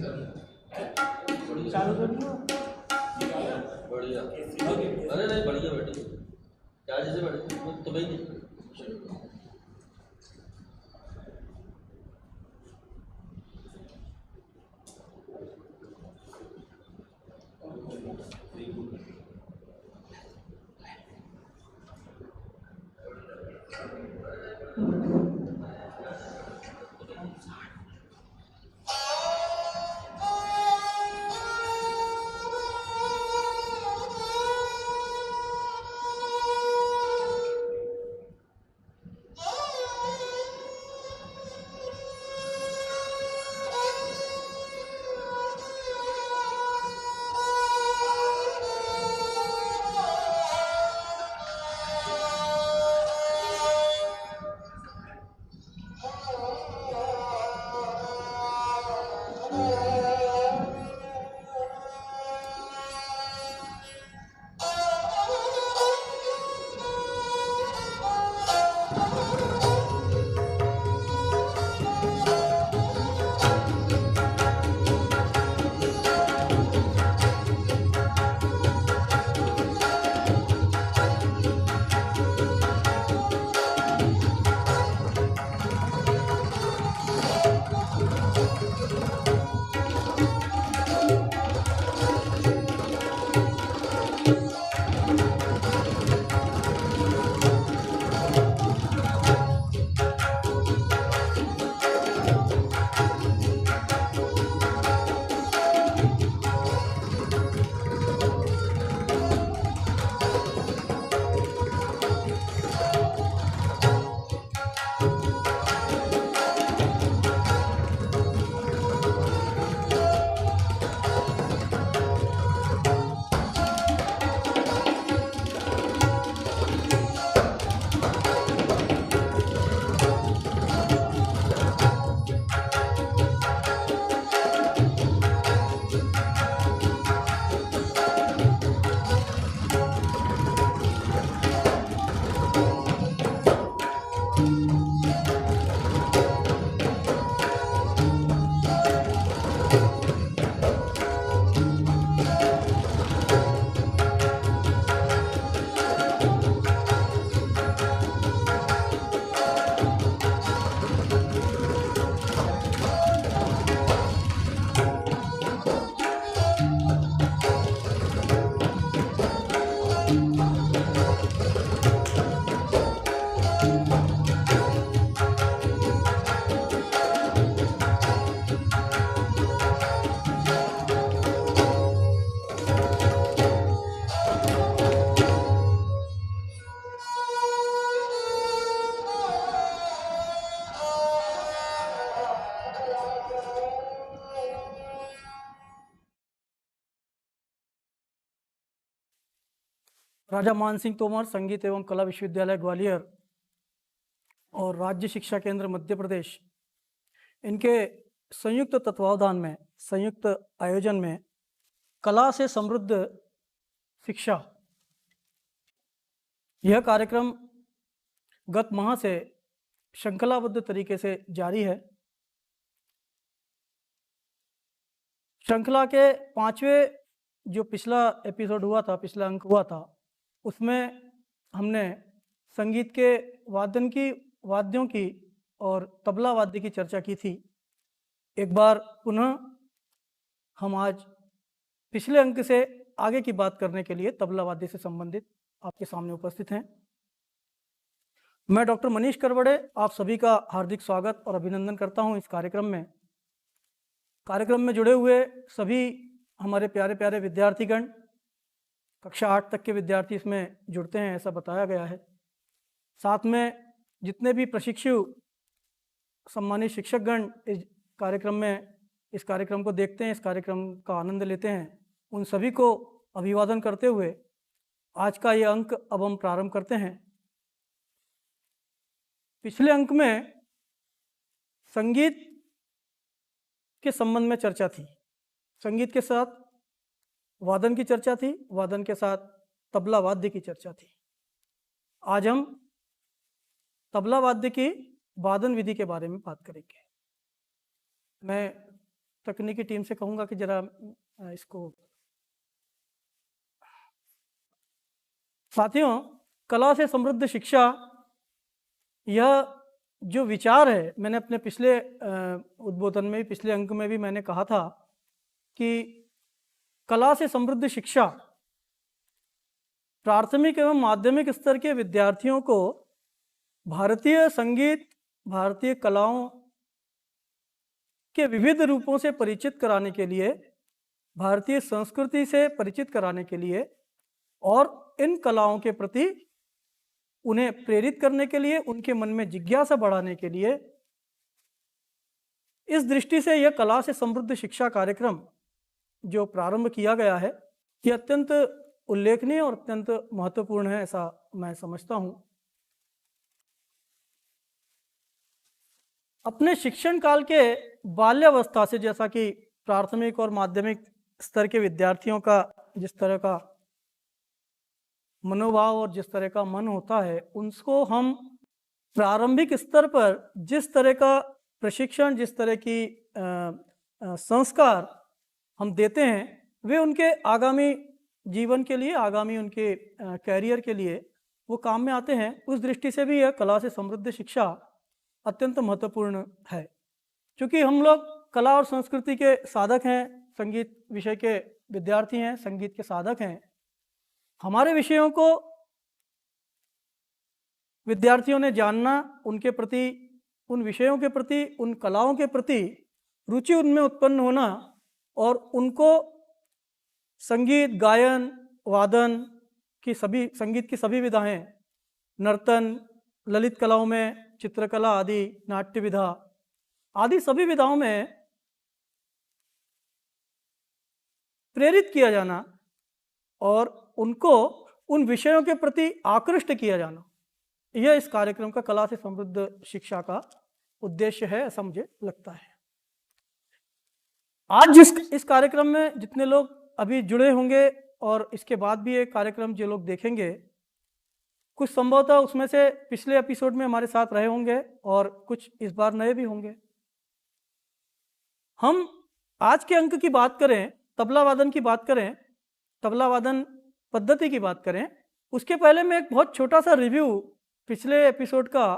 चालू तो नहीं हुआ? बढ़िया। अरे नहीं बढ़िया बैठे क्या जैसे बैठे तो भाई नहीं। राजा मान सिंह तोमर संगीत एवं कला विश्वविद्यालय ग्वालियर और राज्य शिक्षा केंद्र मध्य प्रदेश इनके संयुक्त तत्वावधान में संयुक्त आयोजन में कला से समृद्ध शिक्षा यह कार्यक्रम गत माह से श्रृंखलाबद्ध तरीके से जारी है। श्रृंखला के 5वें जो पिछला एपिसोड हुआ था, पिछला अंक हुआ था, उसमें हमने संगीत के वाद्यों की और तबला वाद्य की चर्चा की थी। एक बार पुनः हम आज पिछले अंक से आगे की बात करने के लिए तबला वाद्य से संबंधित आपके सामने उपस्थित हैं। मैं डॉक्टर मनीष करवड़े आप सभी का हार्दिक स्वागत और अभिनंदन करता हूं इस कार्यक्रम में जुड़े हुए सभी हमारे प्यारे प्यारे विद्यार्थीगण, कक्षा 8 तक के विद्यार्थी इसमें जुड़ते हैं ऐसा बताया गया है। साथ में जितने भी प्रशिक्षु सम्मानित शिक्षकगण इस कार्यक्रम को देखते हैं, इस कार्यक्रम का आनंद लेते हैं, उन सभी को अभिवादन करते हुए आज का ये अंक अब हम प्रारंभ करते हैं। पिछले अंक में संगीत के संबंध में चर्चा थी, संगीत के साथ वादन की चर्चा थी, वादन के साथ तबला वाद्य की चर्चा थी। आज हम तबला वाद्य की वादन विधि के बारे में बात करेंगे। मैं तकनीकी टीम से कहूँगा कि जरा इसको। साथियों, कला से समृद्ध शिक्षा, यह जो विचार है, मैंने अपने पिछले उद्बोधन में, पिछले अंक में भी मैंने कहा था कि कला से समृद्ध शिक्षा प्राथमिक एवं माध्यमिक स्तर के विद्यार्थियों को भारतीय संगीत, भारतीय कलाओं के विविध रूपों से परिचित कराने के लिए, भारतीय संस्कृति से परिचित कराने के लिए और इन कलाओं के प्रति उन्हें प्रेरित करने के लिए, उनके मन में जिज्ञासा बढ़ाने के लिए, इस दृष्टि से यह कला से समृद्ध शिक्षा कार्यक्रम जो प्रारंभ किया गया है, यह अत्यंत उल्लेखनीय और अत्यंत महत्वपूर्ण है, ऐसा मैं समझता हूं। अपने शिक्षण काल के बाल्यावस्था से, जैसा कि प्राथमिक और माध्यमिक स्तर के विद्यार्थियों का जिस तरह का मनोभाव और जिस तरह का मन होता है, उनको हम प्रारंभिक स्तर पर जिस तरह का प्रशिक्षण, जिस तरह की संस्कार हम देते हैं, वे उनके आगामी जीवन के लिए, आगामी उनके कैरियर के लिए वो काम में आते हैं। उस दृष्टि से भी यह कला से समृद्ध शिक्षा अत्यंत महत्वपूर्ण है, क्योंकि हम लोग कला और संस्कृति के साधक हैं, संगीत विषय के विद्यार्थी हैं, संगीत के साधक हैं। हमारे विषयों को विद्यार्थियों ने जानना, उनके प्रति, उन विषयों के प्रति, उन कलाओं के प्रति रुचि उनमें उत्पन्न होना और उनको संगीत, गायन, वादन की सभी, संगीत की सभी विधाएं, नर्तन, ललित कलाओं में चित्रकला आदि, नाट्य विधा आदि सभी विधाओं में प्रेरित किया जाना और उनको उन विषयों के प्रति आकृष्ट किया जाना, यह इस कार्यक्रम का कला से समृद्ध शिक्षा का उद्देश्य है, ऐसा मुझे लगता है। आज इस कार्यक्रम में जितने लोग अभी जुड़े होंगे और इसके बाद भी ये कार्यक्रम जो लोग देखेंगे, कुछ संभवतः उसमें से पिछले एपिसोड में हमारे साथ रहे होंगे और कुछ इस बार नए भी होंगे। हम आज के अंक की बात करें, तबला वादन की बात करें, तबला वादन पद्धति की बात करें, उसके पहले मैं एक बहुत छोटा सा रिव्यू पिछले एपिसोड का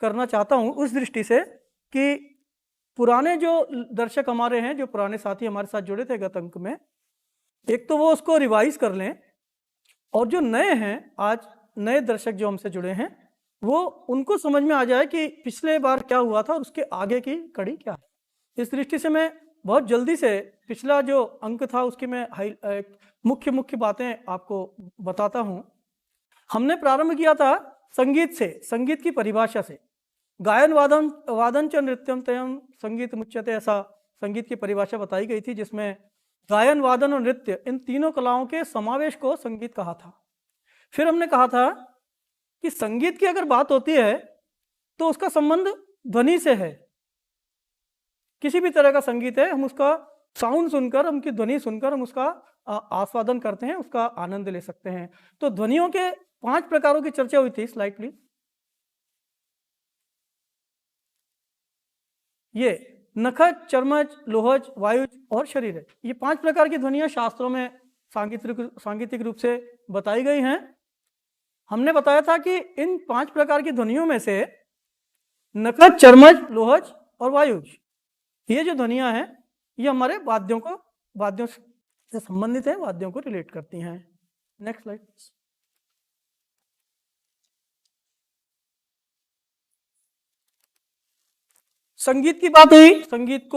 करना चाहता हूं, उस दृष्टि से कि पुराने जो दर्शक हमारे हैं, जो पुराने साथी हमारे साथ जुड़े थे गत अंक में, एक तो वो उसको रिवाइज कर लें, और जो नए हैं, आज नए दर्शक जो हमसे जुड़े हैं, वो उनको समझ में आ जाए कि पिछले बार क्या हुआ था और उसके आगे की कड़ी क्या है। इस दृष्टि से मैं बहुत जल्दी से पिछला जो अंक था उसकी मैं मुख्य बातें आपको बताता हूं। हमने प्रारंभ किया था संगीत से, संगीत की परिभाषा से। गायन वादन च नृत्यम तयम संगीत मुच्यते, ऐसा संगीत की परिभाषा बताई गई थी, जिसमें गायन, वादन और नृत्य, इन तीनों कलाओं के समावेश को संगीत कहा था। फिर हमने कहा था कि संगीत की अगर बात होती है तो उसका संबंध ध्वनि से है। किसी भी तरह का संगीत है, हम उसका साउंड सुनकर, उनकी ध्वनि सुनकर हम उसका आस्वादन करते हैं, उसका आनंद ले सकते हैं। तो ध्वनियों के 5 प्रकारों की चर्चा हुई थी। Slide please. ये नखज, चर्मज, लोहज, वायुज और शरीरज, ये 5 प्रकार की ध्वनियां शास्त्रों में सांगीतिक रूप से बताई गई हैं। हमने बताया था कि इन 5 प्रकार की ध्वनियों में से नखज, चर्मज, लोहज और वायुज, ये जो ध्वनियां हैं, ये हमारे वाद्यों से संबंधित हैं, वाद्यों को रिलेट करती हैं। Next slide. संगीत की बात हुई। संगीत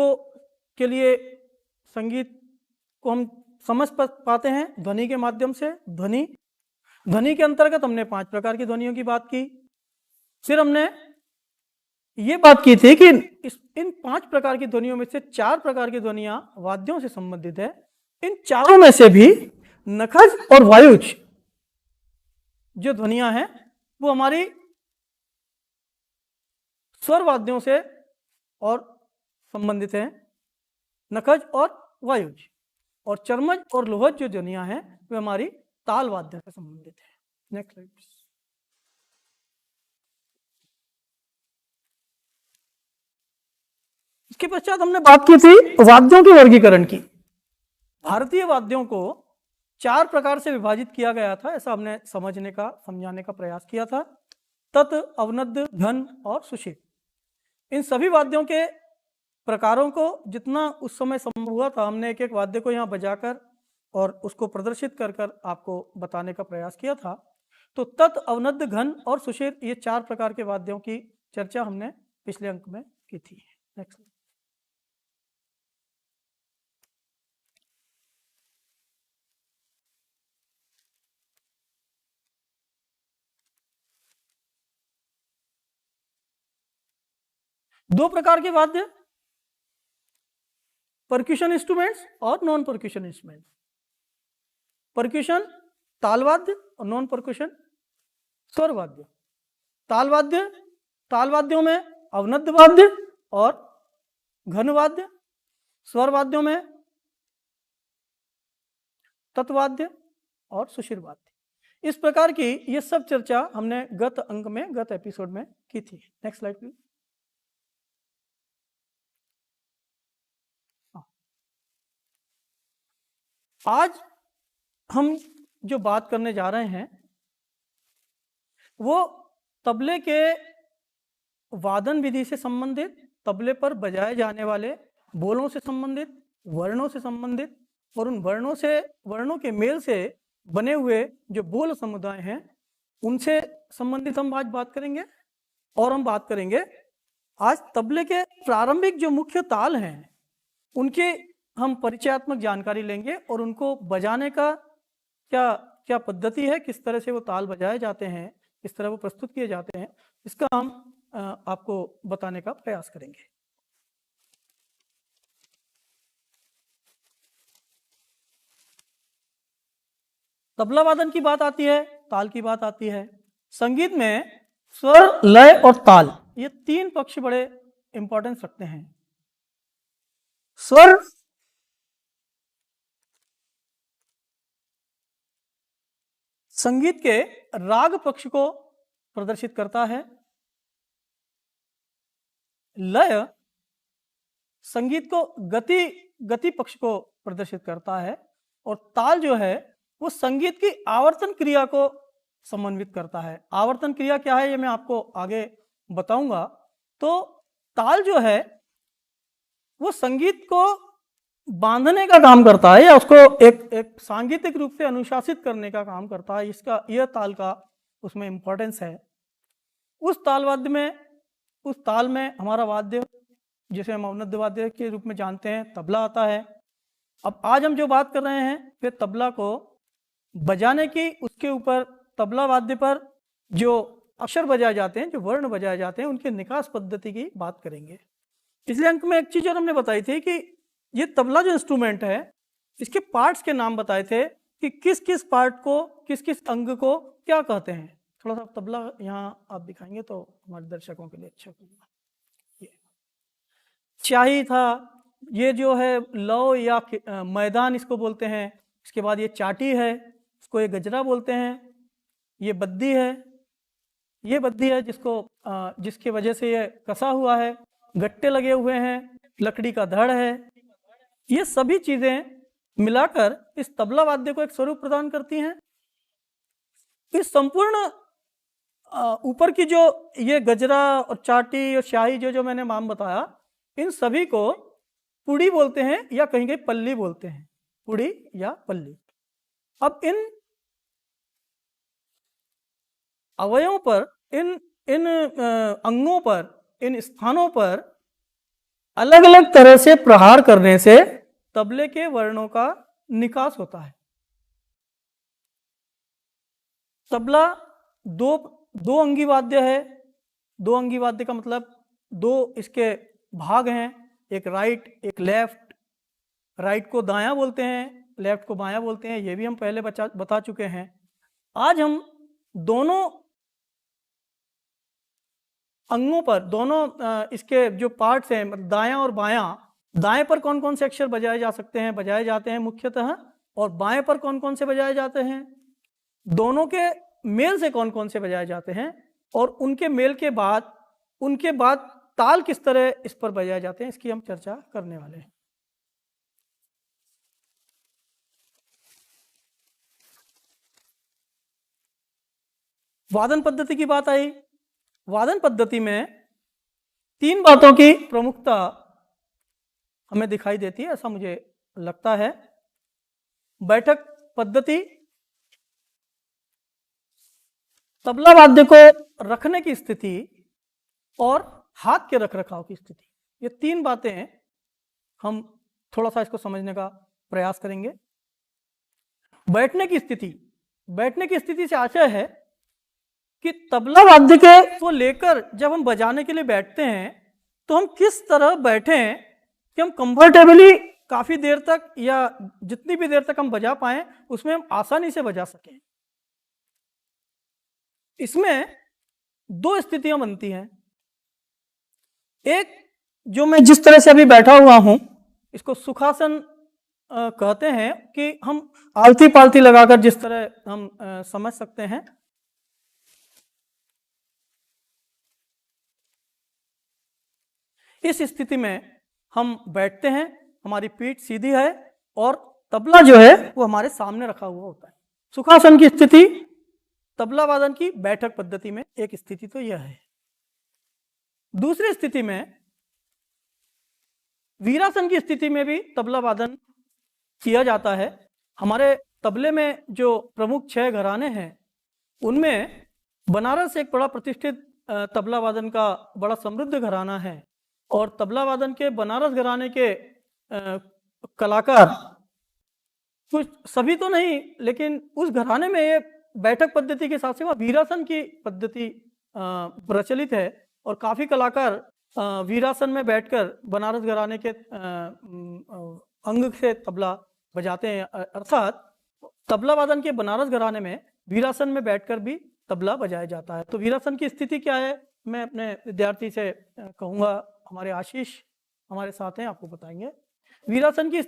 को हम समझ पाते हैं ध्वनि के माध्यम से। ध्वनि के अंतर्गत हमने 5 प्रकार की ध्वनियों की बात की। फिर हमने ये बात की थी कि इन 5 प्रकार की ध्वनियों में से 4 प्रकार की ध्वनियां वाद्यों से संबंधित है। इन चारों में से भी नखज और वायुज जो ध्वनियां हैं, वो हमारी स्वर वाद्यों से और संबंधित हैं, नखज और वायुज। और चर्मज और लोहज जो ध्वनियां हैं, वे हमारी ताल वाद्य से संबंधित है। Next slide. इसके पश्चात हमने बात की थी वाद्यों के वर्गीकरण की। भारतीय वाद्यों को 4 प्रकार से विभाजित किया गया था, ऐसा हमने समझाने का प्रयास किया था। तत्, अवनद्य, घन और सुषिर। इन सभी वाद्यों के प्रकारों को जितना उस समय संभव हुआ था, हमने एक एक वाद्य को यहाँ बजाकर और उसको प्रदर्शित कर कर आपको बताने का प्रयास किया था। तो तत्, अवनद्य, घन और सुषिर, ये 4 प्रकार के वाद्यों की चर्चा हमने पिछले अंक में की थी। नेक्स्ट। दो प्रकार के वाद्य, परक्यूशन इंस्ट्रूमेंट्स और नॉन परक्यूशन इंस्ट्रूमेंट्स। परक्यूशन ताल वाद्य और नॉन परक्यूशन स्वर वाद्य। ताल वाद्यों में अवनद्य वाद्य और घन वाद्य, स्वर वाद्यों में तत्वाद्य और सुषिर वाद्य। इस प्रकार की ये सब चर्चा हमने गत अंक में, गत एपिसोड में की थी। Next slide please. आज हम जो बात करने जा रहे हैं वो तबले के वादन विधि से संबंधित, तबले पर बजाए जाने वाले बोलों से संबंधित, वर्णों से संबंधित और उन वर्णों के मेल से बने हुए जो बोल समुदाय हैं उनसे संबंधित हम आज बात करेंगे। और हम बात करेंगे आज तबले के प्रारंभिक जो मुख्य ताल हैं उनके हम परिचयात्मक जानकारी लेंगे और उनको बजाने का क्या पद्धति है, किस तरह से वो ताल बजाए जाते हैं, किस तरह वो प्रस्तुत किए जाते हैं, इसका हम आपको बताने का प्रयास करेंगे। तबला वादन की बात आती है, ताल की बात आती है। संगीत में स्वर, लय और ताल, ये 3 पक्ष बड़े इंपॉर्टेंस रखते हैं। स्वर संगीत के राग पक्ष को प्रदर्शित करता है, लय संगीत को गति पक्ष को प्रदर्शित करता है और ताल जो है वो संगीत की आवर्तन क्रिया को समन्वित करता है। आवर्तन क्रिया क्या है ये मैं आपको आगे बताऊंगा। तो ताल जो है वो संगीत को बांधने का काम करता है या उसको एक सांगीतिक रूप से अनुशासित करने का काम करता है। यह ताल का उसमें इंपॉर्टेंस है। उस ताल में हमारा वाद्य जिसे हम अवनद्य वाद्य के रूप में जानते हैं तबला आता है। अब आज हम जो बात कर रहे हैं फिर तबला को बजाने की, उसके ऊपर तबला वाद्य पर जो अक्षर बजाए जाते हैं, जो वर्ण बजाए जाते हैं, उनके निकास पद्धति की बात करेंगे। पिछले अंक में एक चीज और हमने बताई थी कि ये तबला जो इंस्ट्रूमेंट है इसके पार्ट्स के नाम बताए थे कि किस किस पार्ट को, किस किस अंग को क्या कहते हैं। थोड़ा सा तबला यहाँ आप दिखाएंगे तो हमारे दर्शकों के लिए अच्छा होगा। ये शाही था, ये जो है लौ या मैदान इसको बोलते हैं। इसके बाद ये चाटी है, इसको ये गजरा बोलते हैं। ये बद्दी है जिसकी वजह से ये कसा हुआ है। गट्टे लगे हुए हैं, लकड़ी का धड़ है। ये सभी चीजें मिलाकर इस तबला वाद्य को एक स्वरूप प्रदान करती हैं। इस संपूर्ण ऊपर की जो ये गजरा और चाटी और शाही जो मैंने नाम बताया, इन सभी को पुड़ी बोलते हैं या कहीं कहीं पल्ली बोलते हैं, पुड़ी या पल्ली। अब इन अवयवों पर, इन अंगों पर, इन स्थानों पर अलग अलग तरह से प्रहार करने से तबले के वर्णों का निकास होता है। तबला दो अंगी वाद्य है। 2 अंगी वाद्य का मतलब 2 इसके भाग हैं, एक राइट एक लेफ्ट। राइट को दायां बोलते हैं, लेफ्ट को बायां बोलते हैं। ये भी हम पहले बता चुके हैं। आज हम दोनों अंगों पर, दोनों इसके जो पार्ट्स हैं दायां और बायां, दाएं पर कौन कौन से अक्षर बजाए जाते हैं मुख्यतः, और बाएं पर कौन कौन से बजाए जाते हैं, दोनों के मेल से कौन कौन से बजाए जाते हैं, और उनके मेल के बाद ताल किस तरह इस पर बजाए जाते हैं इसकी हम चर्चा करने वाले हैं। वादन पद्धति की बात आई। वादन पद्धति में 3 बातों की प्रमुखता हमें दिखाई देती है, ऐसा मुझे लगता है। बैठक पद्धति, तबला वाद्य को रखने की स्थिति और हाथ के रखरखाव की स्थिति, ये 3 बातें हम थोड़ा सा इसको समझने का प्रयास करेंगे। बैठने की स्थिति, बैठने की स्थिति से आशय है कि तबला वाद्य के को लेकर जब हम बजाने के लिए बैठते हैं तो हम किस तरह बैठें कि हम कंफर्टेबली काफ़ी देर तक या जितनी भी देर तक हम बजा पाएं उसमें हम आसानी से बजा सकें। इसमें 2 स्थितियां बनती हैं। एक, जो मैं जिस तरह से अभी बैठा हुआ हूं, इसको सुखासन कहते हैं, कि हम आलती पालती लगाकर जिस तरह हम समझ सकते हैं। इस स्थिति में हम बैठते हैं, हमारी पीठ सीधी है और तबला जो है वो हमारे सामने रखा हुआ होता है। सुखासन की स्थिति तबला वादन की बैठक पद्धति में एक स्थिति तो यह है। दूसरी स्थिति में वीरासन की स्थिति में भी तबला वादन किया जाता है। हमारे तबले में जो प्रमुख 6 घराने हैं उनमें बनारस एक बड़ा प्रतिष्ठित तबला वादन का बड़ा समृद्ध घराना है, और तबला वादन के बनारस घराने के कलाकार कुछ सभी तो नहीं, लेकिन उस घराने में ये बैठक पद्धति के साथ से वह वीरासन की पद्धति प्रचलित है, और काफ़ी कलाकार वीरासन में बैठकर बनारस घराने के अंग से तबला बजाते हैं। अर्थात तबला वादन के बनारस घराने में वीरासन में बैठकर भी तबला बजाया जाता है। तो वीरासन की स्थिति क्या है, मैं अपने विद्यार्थी से कहूँगा, हमारे आशीष हमारे साथ हैं, आपको बताएंगे। वीरासन की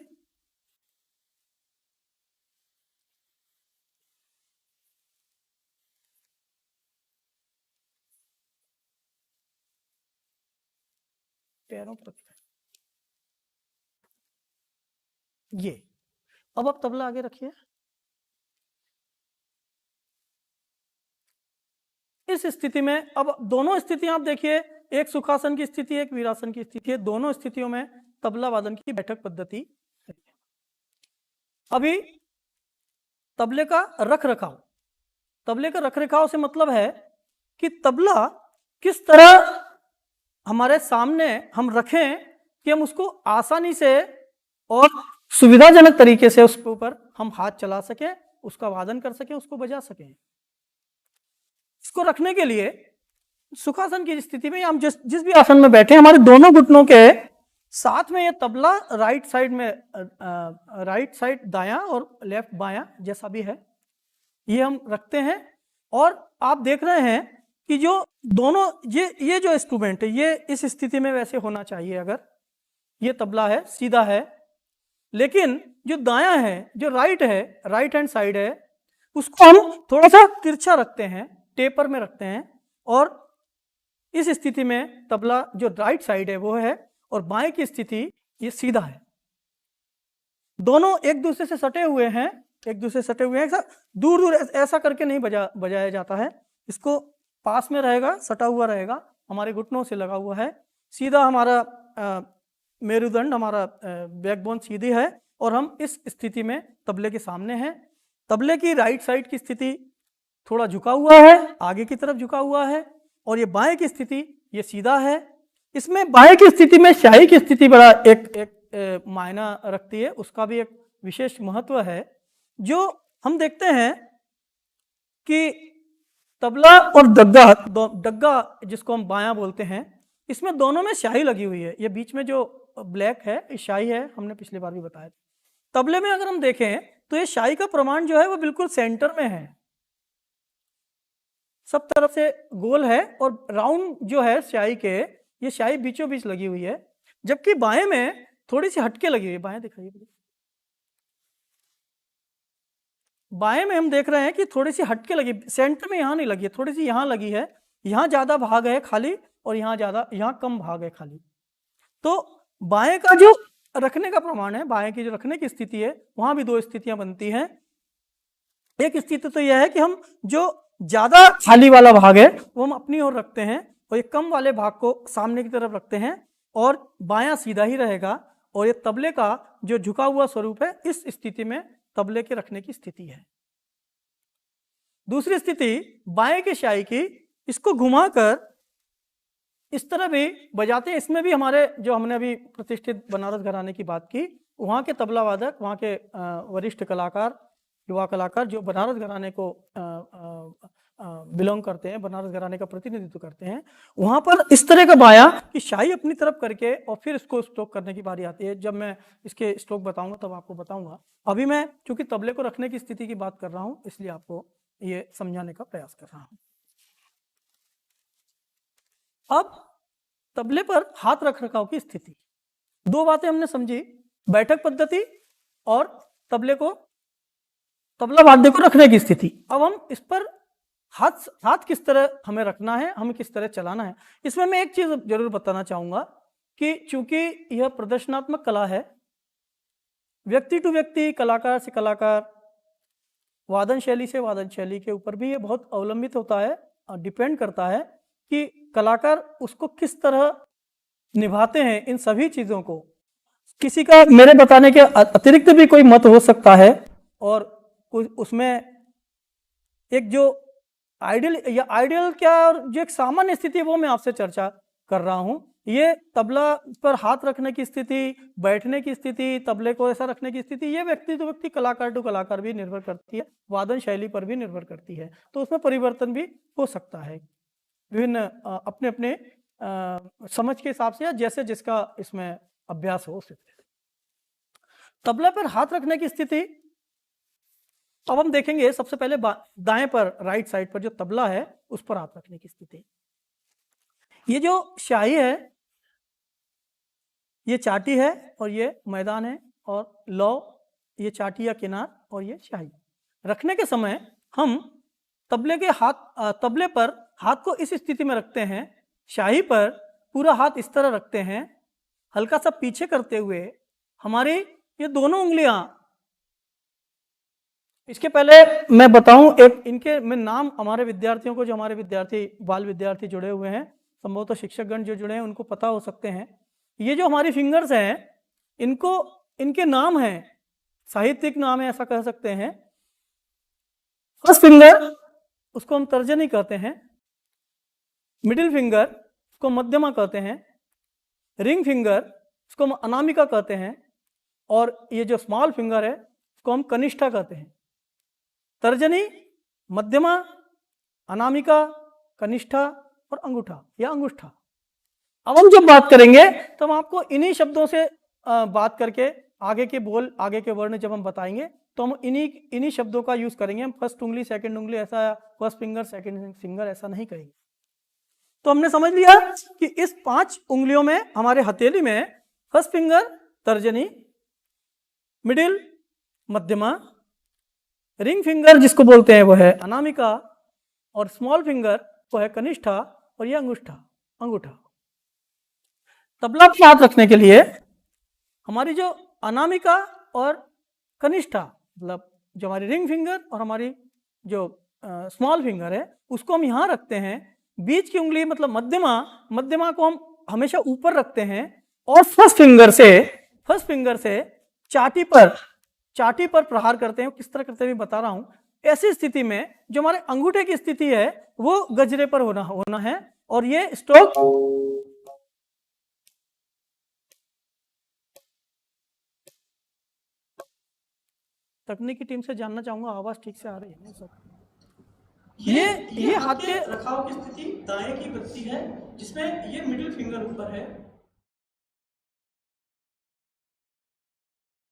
पैरों पर ये, अब आप तबला आगे रखिए। इस स्थिति में अब दोनों स्थितियां आप देखिए, एक सुखासन की स्थिति एक वीरासन की स्थिति है। दोनों स्थितियों में तबला वादन की बैठक पद्धति। अभी तबले का रखरखाव, तबले का रखरखाव से मतलब है कि तबला किस तरह हमारे सामने हम रखें कि हम उसको आसानी से और सुविधाजनक तरीके से उसके ऊपर हम हाथ चला सकें, उसका वादन कर सकें, उसको बजा सकें। इसको रखने के लिए सुखासन की स्थिति में हम जिस भी आसन में बैठे, हमारे दोनों घुटनों के साथ में ये तबला राइट साइड में, राइट साइड दायां और लेफ्ट बायां जैसा भी है, ये हम रखते हैं। और आप देख रहे हैं कि जो दोनों ये जो इंस्ट्रूमेंट है ये इस स्थिति में वैसे होना चाहिए। अगर ये तबला है सीधा है, लेकिन जो दायां है, जो राइट है, राइट हैंड साइड है, उसको हम थोड़ा सा तिरछा रखते हैं, टेपर में रखते हैं, और इस स्थिति में तबला जो राइट साइड है वो है, और बाएं की स्थिति ये सीधा है। दोनों एक दूसरे से सटे हुए हैं, एक दूसरे से सटे हुए हैं। ऐसा दूर दूर ऐसा करके नहीं बजाया जाता है, इसको पास में रहेगा, सटा हुआ रहेगा, हमारे घुटनों से लगा हुआ है। सीधा हमारा मेरुदंड, हमारा बैकबोन सीधी है, और हम इस स्थिति में तबले के सामने हैं। तबले की राइट साइड की स्थिति थोड़ा झुका हुआ है, आगे की तरफ झुका हुआ है, और ये बाएं की स्थिति ये सीधा है। इसमें बाएं की स्थिति में शाही की स्थिति बड़ा एक मायना रखती है, उसका भी एक विशेष महत्व है। जो हम देखते हैं कि तबला और डग्गा जिसको हम बायां बोलते हैं, इसमें दोनों में शाही लगी हुई है। ये बीच में जो ब्लैक है ये शाही है, हमने पिछली बार भी बताया था। तबले में अगर हम देखें तो ये शाही का प्रमाण जो है वो बिल्कुल सेंटर में है, सब तरफ से गोल है, और राउंड जो है शाही के, ये शाही बीचों बीच लगी हुई है। जबकि बाएं में थोड़ी सी हटके लगी हुई है। बाएं दिखाइए, बाएं में हम देख रहे हैं कि थोड़ी सी हटके लगी, सेंटर में यहाँ नहीं लगी है, थोड़ी सी यहाँ लगी है, यहाँ ज़्यादा भाग है खाली, और यहाँ ज़्यादा, यहाँ कम भाग है खाली। तो बाएं का जो रखने का प्रमाण है, बाएं की जो रखने की स्थिति है, वहां भी दो स्थितियां बनती हैं। एक स्थिति तो यह है कि हम जो ज्यादा खाली वाला भाग है वो हम अपनी ओर रखते हैं और ये कम वाले भाग को सामने की तरफ रखते हैं और बायां सीधा ही रहेगा, और ये तबले का जो झुका हुआ स्वरूप है, इस स्थिति में तबले के रखने की स्थिति है। दूसरी स्थिति बाएं की शाही की, इसको घुमाकर इस तरह भी बजाते हैं। इसमें भी हमारे जो हमने अभी प्रतिष्ठित बनारस घराने की बात की, वहाँ के तबला वादक, वहाँ के वरिष्ठ कलाकार, युवा कलाकार जो बनारस घराने को बिलोंग करते हैं, बनारस घराने का प्रतिनिधित्व करते हैं, वहाँ पर इस तरह का बाया कि शाही अपनी तरफ करके और फिर इसको स्ट्रोक करने की बारी आती है। जब मैं इसके स्ट्रोक बताऊंगा तब आपको बताऊंगा। अभी मैं चूंकि तबले को रखने की स्थिति की बात कर रहा हूँ, इसलिए आपको ये समझाने का प्रयास कर रहा हूँ। अब तबले पर हाथ रख रखाव की स्थिति, दो बातें हमने समझी, बैठक पद्धति और तबला वाद्य को रखने की स्थिति। अब हम इस पर हाथ किस तरह हमें रखना है, हमें किस तरह चलाना है, इसमें मैं एक चीज जरूर बताना चाहूंगा कि चूंकि यह प्रदर्शनात्मक कला है, व्यक्ति टू व्यक्ति, कलाकार से कलाकार, वादन शैली से वादन शैली के ऊपर भी ये बहुत अवलंबित होता है और डिपेंड करता है कि कलाकार उसको किस तरह निभाते हैं इन सभी चीजों को। किसी का मेरे बताने के अतिरिक्त भी कोई मत हो सकता है, और उसमें एक जो आइडियल क्या और जो एक सामान्य स्थिति है वो मैं आपसे चर्चा कर रहा हूं। ये तबला पर हाथ रखने की स्थिति, बैठने की स्थिति, तबले को ऐसा रखने की स्थिति, ये व्यक्ति टू व्यक्ति, कलाकार टू कलाकार भी निर्भर करती है, वादन शैली पर भी निर्भर करती है, तो उसमें परिवर्तन भी हो सकता है विभिन्न अपने अपने समझ के हिसाब से या जैसे जिसका इसमें अभ्यास हो सकता है। तबला पर हाथ रखने की स्थिति अब हम देखेंगे। सबसे पहले दाएं पर, राइट साइड पर जो तबला है उस पर हाथ रखने की स्थिति। ये जो शाही है, ये चाटी है और ये मैदान है, और लौ ये चाटी या किनार और ये शाही। रखने के समय हम तबले पर हाथ को इस स्थिति में रखते हैं, शाही पर पूरा हाथ इस तरह रखते हैं, हल्का सा पीछे करते हुए हमारी ये दोनों उंगलियां। इसके पहले मैं बताऊं एक इनके मैं नाम हमारे विद्यार्थियों को, जो हमारे विद्यार्थी बाल विद्यार्थी जुड़े हुए हैं, संभवतः शिक्षकगण जो जुड़े हैं उनको पता हो सकते हैं। ये जो हमारी फिंगर्स हैं, इनके नाम हैं, साहित्यिक नाम है ऐसा कह सकते हैं। फर्स्ट फिंगर उसको हम तर्जनी कहते हैं, मिडिल फिंगर उसको मध्यमा कहते हैं, रिंग फिंगर उसको हम अनामिका कहते हैं, और ये जो स्मॉल फिंगर है उसको हम कनिष्ठा कहते हैं। तर्जनी, मध्यमा, अनामिका, कनिष्ठा और अंगूठा या अंगुष्ठा। अब हम जब बात करेंगे तो हम आपको इन्हीं शब्दों से बात करके आगे के बोल, आगे के वर्ण जब हम बताएंगे तो हम इन्हीं शब्दों का यूज करेंगे। हम फर्स्ट उंगली, सेकंड उंगली ऐसा, फर्स्ट फिंगर, सेकंड फिंगर ऐसा नहीं करेंगे। तो हमने समझ लिया कि इस 5 उंगलियों में, हमारे हथेली में फर्स्ट फिंगर तर्जनी, मिडिल मध्यमा, रिंग फिंगर जिसको बोलते हैं वो है अनामिका, और स्मॉल फिंगर वो है कनिष्ठा, और ये अंगूठा। तबला पर हाथ रखने के लिए हमारी जो अनामिका और कनिष्ठा, मतलब जो हमारी रिंग फिंगर और हमारी जो स्मॉल फिंगर है, उसको हम यहाँ रखते हैं। बीच की उंगली मतलब मध्यमा को हम हमेशा ऊपर रखते हैं, और फर्स्ट फिंगर से चाटी पर प्रहार करते हैं। किस तरह करते हैं बता रहा हूं। ऐसी स्थिति में जो हमारे अंगूठे की स्थिति है वो गजरे पर होना है, और ये स्ट्रोक तकनीकी टीम से जानना चाहूंगा, आवाज ठीक से आ रही है सब। ये हाथ के रखाव की स्थिति दाएं की गति है, जिसमें ये मिडिल फिंगर ऊपर है,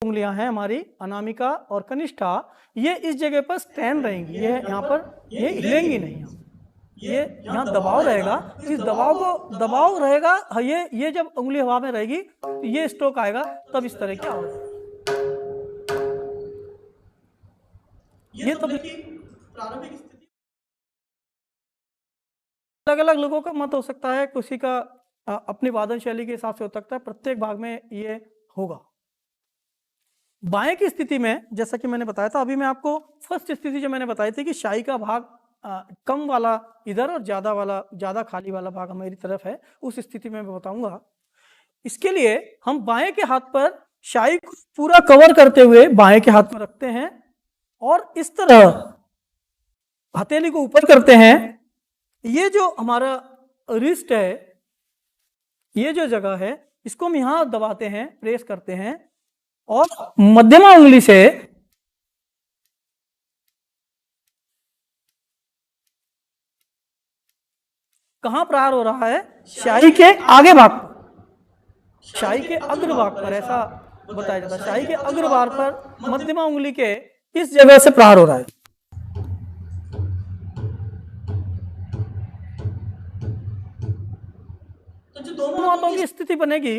उंगलियां हैं हमारी अनामिका और कनिष्ठा, ये इस जगह पर स्टैंड रहेंगी, ये यहाँ पर ये हिलेंगी नहीं, ये यहाँ दबाव रहेगा। इस दबाव रहेगा, ये जब उंगली हवा में रहेगी तो ये स्ट्रोक आएगा, तब इस तरह की आवाज। ये तब प्रारंभिक अलग अलग लोगों का मत हो सकता है, किसी का अपनी वादन शैली के हिसाब से हो सकता है, प्रत्येक भाग में ये होगा। बाएं की स्थिति में जैसा कि मैंने बताया था, अभी मैं आपको फर्स्ट स्थिति जो मैंने बताई थी कि शाही का भाग कम वाला इधर और ज्यादा खाली वाला भाग हमारी तरफ है, उस स्थिति में मैं बताऊंगा। इसके लिए हम बाएं के हाथ पर शाही को पूरा कवर करते हुए बाएं के हाथ पर रखते हैं और इस तरह हथेली को ऊपर करते हैं। ये जो हमारा रिस्ट है, ये जो जगह है, इसको हम यहां दबाते हैं, प्रेस करते हैं और मध्यमा उंगली से कहां प्रहार हो रहा है? शाही के आगे भाग पर, शाही के अग्रभाग पर, ऐसा बताया जाता है। शाही के अग्रभाग पर मध्यमा उंगली के इस जगह से प्रहार हो रहा है। तो जो दोनों हाथों की स्थिति बनेगी,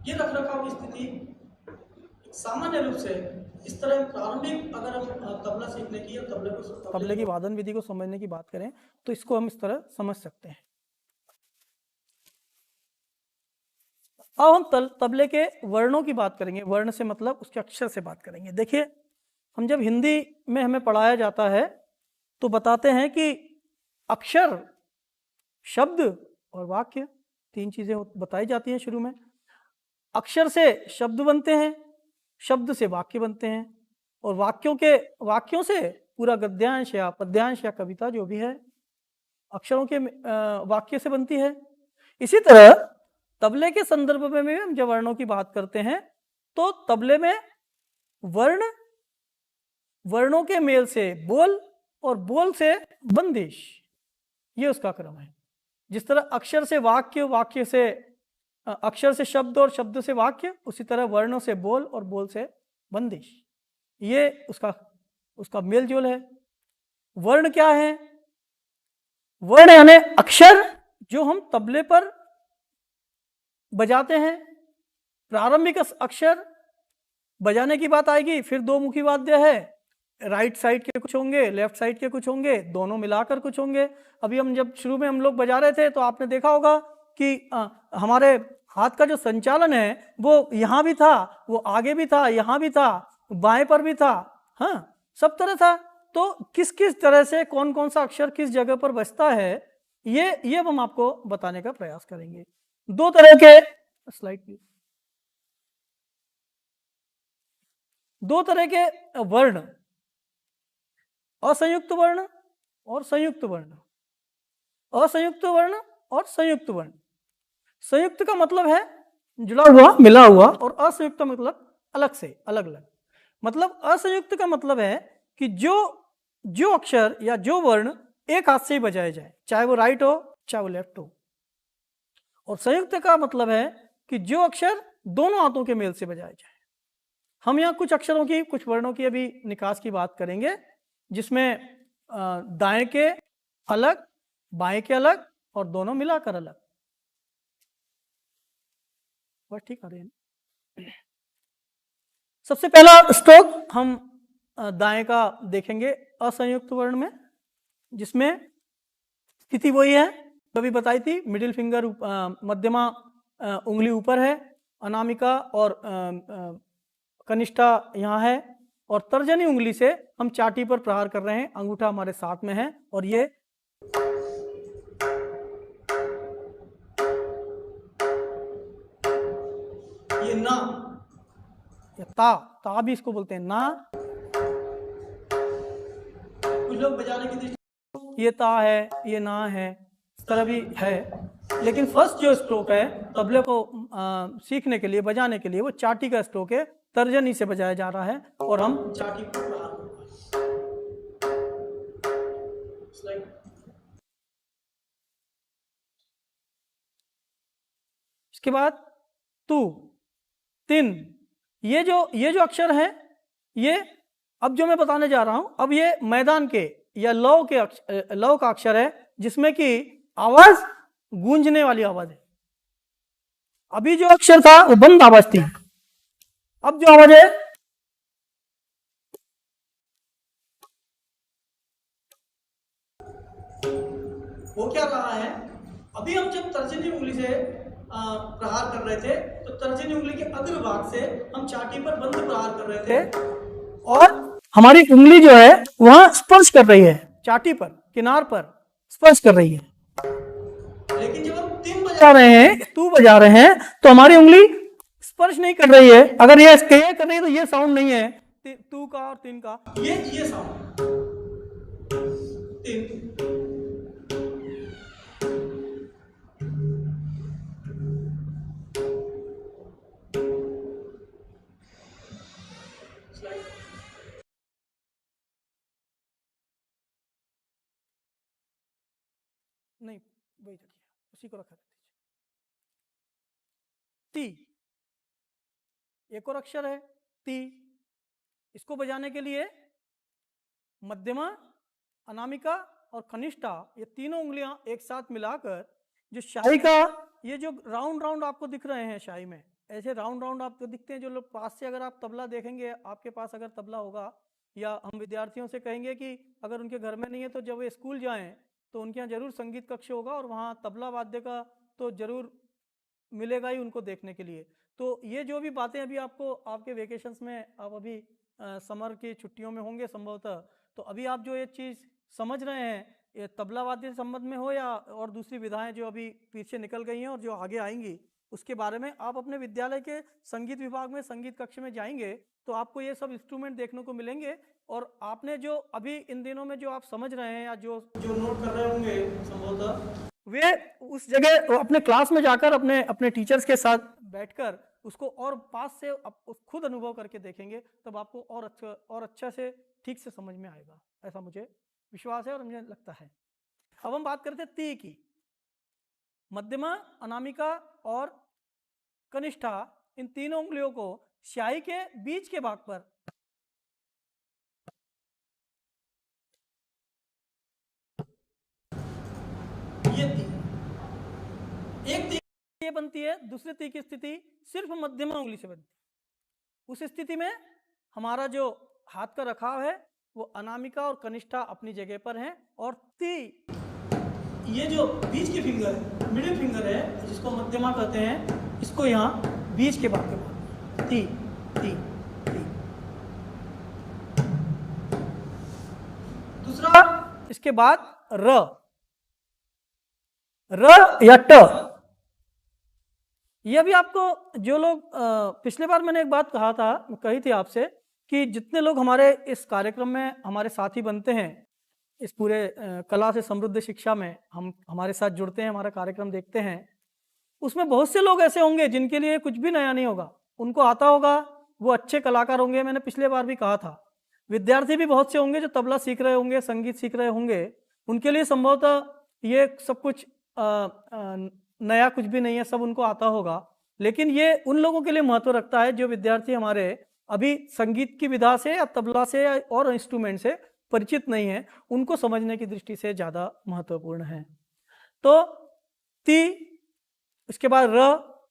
ये रखरखाव की स्थिति सामान्य रूप से इस तरह प्रारंभिक, अगर हम तबला सीखने की या तबले की वादन विधि को समझने की बात करें तो इसको हम इस तरह समझ सकते हैं। अब हम तबले के वर्णों की बात करेंगे। वर्ण से मतलब उसके अक्षर से बात करेंगे। देखिए, हम जब हिंदी में हमें पढ़ाया जाता है तो बताते हैं कि अक्षर, शब्द और वाक्य, तीन चीजें बताई जाती हैं शुरू में। अक्षर से शब्द बनते हैं, शब्द से वाक्य बनते हैं और वाक्यों से पूरा गद्यांश या पद्यांश या कविता जो भी है अक्षरों के वाक्य से बनती है। इसी तरह तबले के संदर्भ में भी हम जब वर्णों की बात करते हैं तो तबले में वर्णों के मेल से बोल और बोल से बंदिश, ये उसका क्रम है। जिस तरह अक्षर से वाक्य, वाक्य से अक्षर से शब्द और शब्द से वाक्य, उसी तरह वर्णों से बोल और बोल से बंदिश, ये उसका मेल जोल है। वर्ण क्या है? वर्ण यानी अक्षर जो हम तबले पर बजाते हैं। प्रारंभिक अक्षर बजाने की बात आएगी, फिर दो मुखी वाद्य है, राइट साइड के कुछ होंगे, लेफ्ट साइड के कुछ होंगे, दोनों मिलाकर कुछ होंगे। अभी जब शुरू में हम लोग बजा रहे थे तो आपने देखा होगा कि हमारे हाथ का जो संचालन है वो यहाँ भी था, वो आगे भी था, यहाँ भी था, बाएं पर भी था, हाँ, सब तरह था। तो किस किस तरह से कौन कौन सा अक्षर किस जगह पर बजता है, ये हम आपको बताने का प्रयास करेंगे। दो तरह के स्लाइड प्लीज, दो तरह के वर्ण, असंयुक्त वर्ण और संयुक्त वर्ण। असंयुक्त वर्ण और संयुक्त वर्ण। संयुक्त का मतलब है जुड़ा हुआ, मिला हुआ, और असंयुक्त का मतलब अलग से, अलग अलग। मतलब असंयुक्त का मतलब है कि जो अक्षर या जो वर्ण एक हाथ से ही बजाया जाए, चाहे वो राइट हो चाहे वो लेफ्ट हो। और संयुक्त का मतलब है कि जो अक्षर दोनों हाथों के मेल से बजाया जाए। हम यहाँ कुछ अक्षरों की, कुछ वर्णों की अभी निकास की बात करेंगे, जिसमें दाएं के अलग, बाएं के अलग और दोनों मिलाकर अलग। बस ठीक आ रहे हैं। सबसे पहला स्ट्रोक हम दाएं का देखेंगे असंयुक्त वर्ण में, जिसमें स्थिति वही है कभी बताई थी। मिडिल फिंगर मध्यमा उंगली ऊपर है, अनामिका और कनिष्ठा यहाँ है, और तर्जनी उंगली से हम चाटी पर प्रहार कर रहे हैं, अंगूठा हमारे साथ में है। और ये ना या ता भी इसको बोलते हैं ना। कुछ लोग बजाने की दृष्टि ये ता है, ये ना है, इस तरह भी है। लेकिन फर्स्ट जो स्ट्रोक है तबले को सीखने के लिए, बजाने के लिए, वो चाटी का स्ट्रोक है, तर्जनी से बजाया जा रहा है और हम चाटी को प्रहार कर रहे हैं। इसके बाद तू, तिन, ये जो अक्षर है, ये अब जो मैं बताने जा रहा हूं, अब ये मैदान के या लौ का अक्षर है, जिसमें कि आवाज गूंजने वाली आवाज है। अभी जो अक्षर था वो बंद आवाज थी, अब जो आवाज है वो क्या रहा है। अभी हम जब तर्जनी उंगली से प्रहार कर रहे थे तो तर्जनी उंगली के अग्रभाग से हम चाटी पर बंद प्रहार कर रहे थे और हमारी उंगली जो है वहां स्पर्श कर रही है, चाटी पर किनार पर स्पर्श कर रही है। लेकिन जब हम तीन बजा रहे हैं, तू बजा रहे हैं, तो हमारी उंगली स्पर्श नहीं कर रही है। अगर ये कर रही है तो ये साउंड नहीं है तू का और तीन का, ये साउंड तीन। नहीं वही रखिए, उसी को रखा ती। एक और अक्षर है ती, इसको बजाने के लिए मध्यमा, अनामिका और कनिष्ठा ये तीनों उंगलियां एक साथ मिलाकर जो शाही का ये जो राउंड राउंड आपको दिख रहे हैं, शाही में ऐसे राउंड राउंड आपको दिखते हैं। जो लोग पास से अगर आप तबला देखेंगे, आपके पास अगर तबला होगा, या हम विद्यार्थियों से कहेंगे कि अगर उनके घर में नहीं है तो जब वे स्कूल जाएं तो उनके यहाँ जरूर संगीत कक्ष होगा और वहाँ तबला वाद्य का तो जरूर मिलेगा ही उनको देखने के लिए। तो ये जो भी बातें अभी आपको आपके वेकेशंस में, आप अभी समर की छुट्टियों में होंगे संभवतः, तो अभी आप जो ये चीज़ समझ रहे हैं, ये तबला वाद्य संबंध में हो या और दूसरी विधाएं जो अभी पीछे निकल गई हैं और जो आगे आएंगी, उसके बारे में आप अपने विद्यालय के संगीत विभाग में संगीत कक्ष में जाएंगे तो आपको ये सब इंस्ट्रूमेंट देखने को मिलेंगे। और आपने जो अभी इन दिनों में जो आप समझ रहे हैं या जो नोट कर रहे होंगे संभवतः, वे उस जगह अपने क्लास में जाकर अपने अपने टीचर्स के साथ बैठकर उसको और पास से खुद अनुभव करके देखेंगे, तब आपको और अच्छा से ठीक से समझ में आएगा, ऐसा मुझे विश्वास है और मुझे लगता है। अब हम बात करते हैं ती की। मध्यमा, अनामिका और कनिष्ठा, इन तीनों उंगलियों को स्याही के बीच के भाग पर ये ती, एक ती ये बनती है, दूसरी ती की स्थिति सिर्फ मध्यमा उंगली से बनती है। उस स्थिति में हमारा जो हाथ का रखाव है वो अनामिका और कनिष्ठा अपनी जगह पर हैं, और ती ये जो बीच की फिंगर है, मिडिल फिंगर है, जिसको मध्यमा कहते हैं, इसको यहाँ बीच के भाग में ती ती ती। दूसरा इसके बाद र या ट। ये भी आपको जो लोग पिछले बार मैंने एक बात कही थी आपसे कि जितने लोग हमारे इस कार्यक्रम में हमारे साथी बनते हैं, इस पूरे कला से समृद्ध शिक्षा में हम हमारे साथ जुड़ते हैं, हमारा कार्यक्रम देखते हैं, उसमें बहुत से लोग ऐसे होंगे जिनके लिए कुछ भी नया नहीं होगा, उनको आता होगा, वो अच्छे कलाकार होंगे। मैंने पिछले बार भी कहा था, विद्यार्थी भी बहुत से होंगे जो तबला सीख रहे होंगे, संगीत सीख रहे होंगे, उनके लिए संभवतः ये सब कुछ नया कुछ भी नहीं है, सब उनको आता होगा। लेकिन ये उन लोगों के लिए महत्व रखता है जो विद्यार्थी हमारे अभी संगीत की विधा से या तबला से या और इंस्ट्रूमेंट से परिचित नहीं है, उनको समझने की दृष्टि से ज़्यादा महत्वपूर्ण है। तो ती, इसके बाद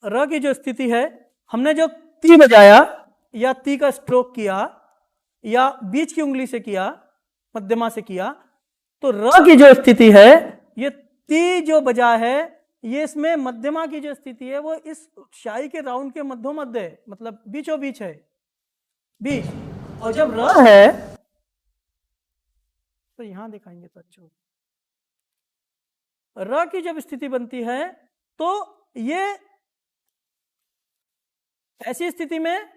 र की जो स्थिति है, हमने जो ती बजाया या ती का स्ट्रोक किया या बीच की उंगली से किया, मध्यमा से किया, तो र की जो स्थिति है, ये ती जो बजा है, ये इसमें मध्यमा की जो स्थिति है वो इस शाही के राउंड के मध्य है, मतलब बीचों बीच है, बीच। और जब र है तो यहां दिखाएंगे तो अच्छा। र की जब स्थिति बनती है तो ये ऐसी स्थिति में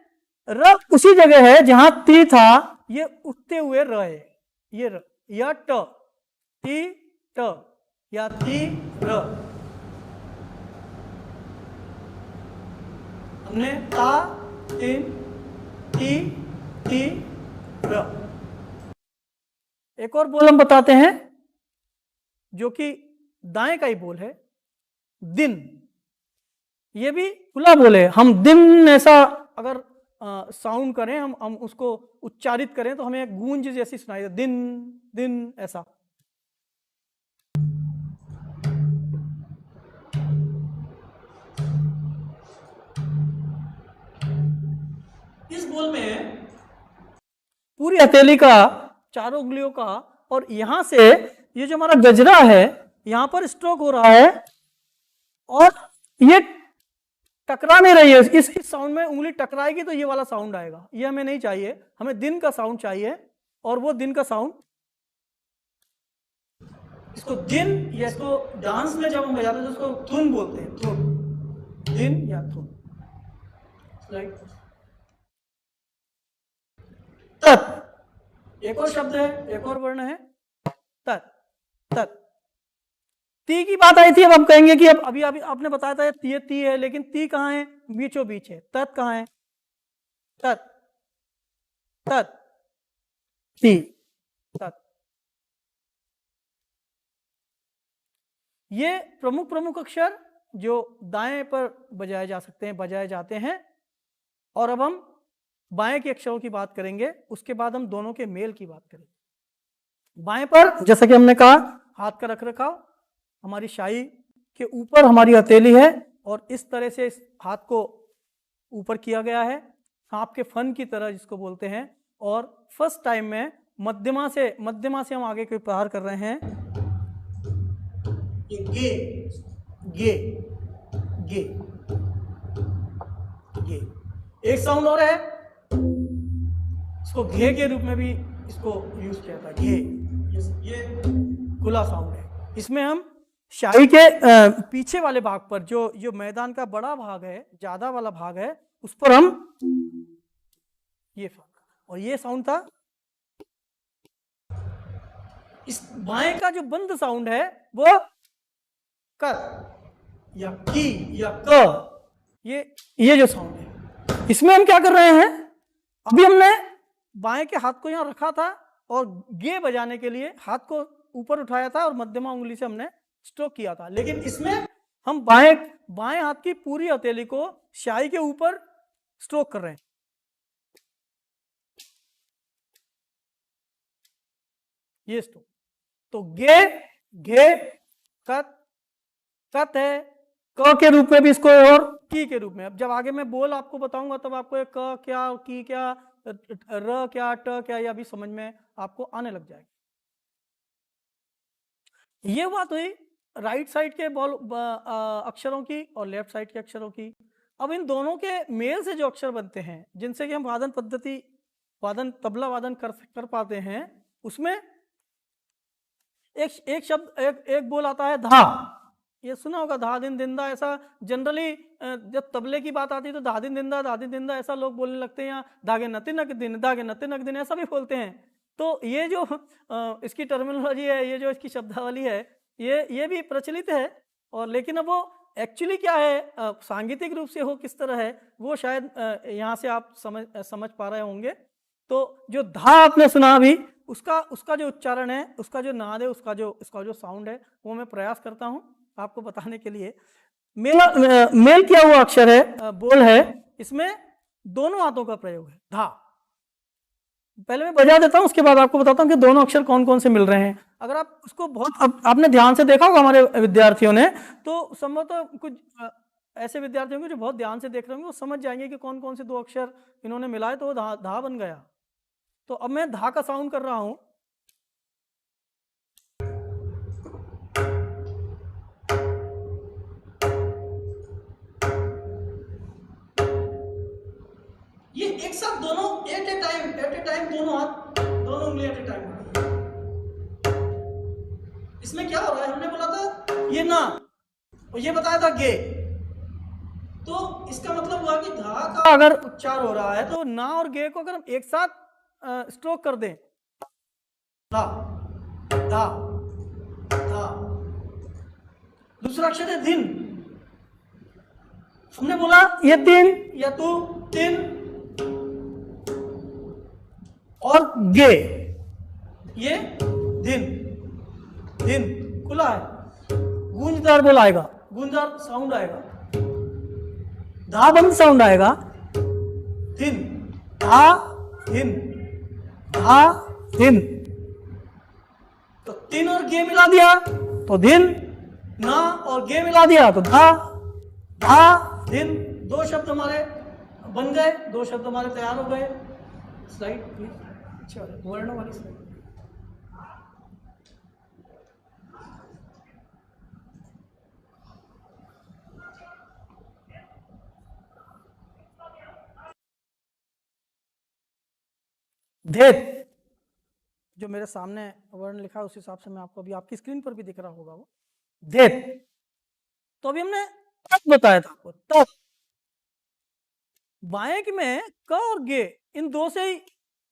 र उसी जगह है जहां ती था, ये उठते हुए र है, ये र या ट, ती ट या ती र। हमने ता तीन ती र। एक और बोल हम बताते हैं जो कि दाएं का ही बोल है, दिन। ये भी खुला बोल है। हम दिन ऐसा अगर साउंड करें, हम उसको उच्चारित करें तो हमें गूंज जैसी सुनाई दे, दिन दिन ऐसा। बोल में पूरी हथेली का, चारों उंगलियों का, और यहां से ये जो हमारा गजरा है यहां पर स्ट्रोक हो रहा है और ये टकरा नहीं रही है। इस साउंड में उंगली टकराएगी तो ये वाला साउंड आएगा। ये हमें नहीं चाहिए, हमें दिन का साउंड चाहिए। और वो दिन का साउंड, इसको दिन, या इसको डांस में जब हम बजाते हैं तो उसको धुन बोलते हैं, धुन, दिन या धुन। राइट। तत्, एक और शब्द है, एक और वर्ण है तत्। तत्, ती की बात आई थी, अब हम कहेंगे कि अब अभी आपने बताया था ये ती है, लेकिन ती कहाँ है? बीचों बीच है। तत् कहाँ है? तत्, तत्, ती, तत्। ये प्रमुख अक्षर जो दाएं पर बजाए जा सकते हैं, बजाए जाते हैं। और अब हम बाएं के अक्षरों की बात करेंगे, उसके बाद हम दोनों के मेल की बात करेंगे। बाएं पर जैसा कि हमने कहा, हाथ का रख रखाव, हमारी शाई के ऊपर हमारी हथेली है और इस तरह से इस हाथ को ऊपर किया गया है, सांप के फन की तरह जिसको बोलते हैं। और फर्स्ट टाइम में मध्यमा से हम आगे कोई प्रहार कर रहे हैं। ये गे, गे, गे, गे। एक साउंड और है, इसको घे के रूप में भी इसको यूज किया था, घे। ये खुला साउंड है। इसमें हम शाही के पीछे वाले भाग पर, जो मैदान का बड़ा भाग है, ज्यादा वाला भाग है, उस पर हम ये फर्क। और ये साउंड था। इस बाएं का जो बंद साउंड है वो कर या की या क, ये जो साउंड है, इसमें हम क्या कर रहे हैं? अभी हमने बाएं के हाथ को यहां रखा था और गे बजाने के लिए हाथ को ऊपर उठाया था और मध्यमा उंगली से हमने स्ट्रोक किया था। लेकिन इसमें हम बाएं हाथ की पूरी हथेली को शाई के ऊपर स्ट्रोक कर रहे हैं। ये स्ट्रोक। तो गे, घे, कत, कत है, क के रूप में भी इसको, और की के रूप में। अब जब आगे मैं बोल आपको बताऊंगा तब आपको एक क क्या, की क्या, र क्या, ट क्या, यह भी समझ में आपको आने लग जाएगा। ये बात हुई राइट साइड के अक्षरों की और लेफ्ट साइड के अक्षरों की। अब इन दोनों के मेल से जो अक्षर बनते हैं, जिनसे कि हम वादन पद्धति, तबला वादन कर पाते हैं, उसमें एक शब्द, एक बोल आता है धा। ये सुना होगा, धा दिन दिंदा। ऐसा जनरली जब तबले की बात आती है तो धा दिन दिंदा, धा दिन दिंदा ऐसा लोग बोलने लगते हैं। या धागे नति नक दिन, धागे नति नक दिन, ऐसा भी बोलते हैं। तो ये जो इसकी टर्मिनोलॉजी है, ये जो इसकी शब्दावली है, ये भी प्रचलित है। और लेकिन अब वो एक्चुअली क्या है, सांगीतिक रूप से हो किस तरह है, वो शायद यहाँ से आप समझ पा रहे होंगे। तो जो धा आपने सुना अभी, उसका जो उच्चारण है, उसका जो नाद है, उसका जो साउंड है, वो मैं प्रयास करता हूँ आपको बताने के लिए। मेल किया हुआ अक्षर है, बोल है, इसमें दोनों हाथों का प्रयोग है, धा। पहले मैं बजा देता हूं, उसके बाद आपको बताता हूं कि दोनों अक्षर कौन कौन से मिल रहे हैं। अगर आप उसको बहुत आपने ध्यान से देखा होगा हमारे विद्यार्थियों ने, तो संभवतः कुछ ऐसे विद्यार्थी होंगे जो बहुत ध्यान से देख रहे होंगे, वो समझ जाएंगे कि कौन कौन से दो अक्षर इन्होंने मिलाए तो वो धा बन गया। तो अब मैं धा का साउंड कर रहा हूं। ये एक साथ दोनों एट ए टाइम दोनों हाथ, दोनों उंगली एट ए टाइम। इसमें क्या हो रहा है, हमने बोला था ये ना, और ये बताया था गे। तो इसका मतलब हुआ कि धा का अगर उच्चार हो रहा है तो ना और गे को अगर हम एक साथ स्ट्रोक कर दें, धा धा धा। दूसरा अक्षर है दिन। हमने बोला ये दिन या तू दिन, और गे, ये दिन, दिन खुला है, गूंजदार बोल आएगा, गूंजदार साउंड आएगा, धा बंद साउंड आएगा, दिन, धा दिन, धा दिन। तो तीन और गे मिला दिया तो दिन, ना और गे मिला दिया तो धा, धा दिन। दो शब्द हमारे बन गए, 2 शब्द हमारे तैयार हो गए। स्लाइड प्लीज, अच्छा वर्णों वाली स्लाइड। धेत, जो मेरे सामने वर्ण लिखा है उस हिसाब से मैं आपको अभी आपकी स्क्रीन पर भी दिख रहा होगा वो धेत। तो अभी हमने तक बताया था आपको, तक। बाएं के में क और गे, इन दो से ही,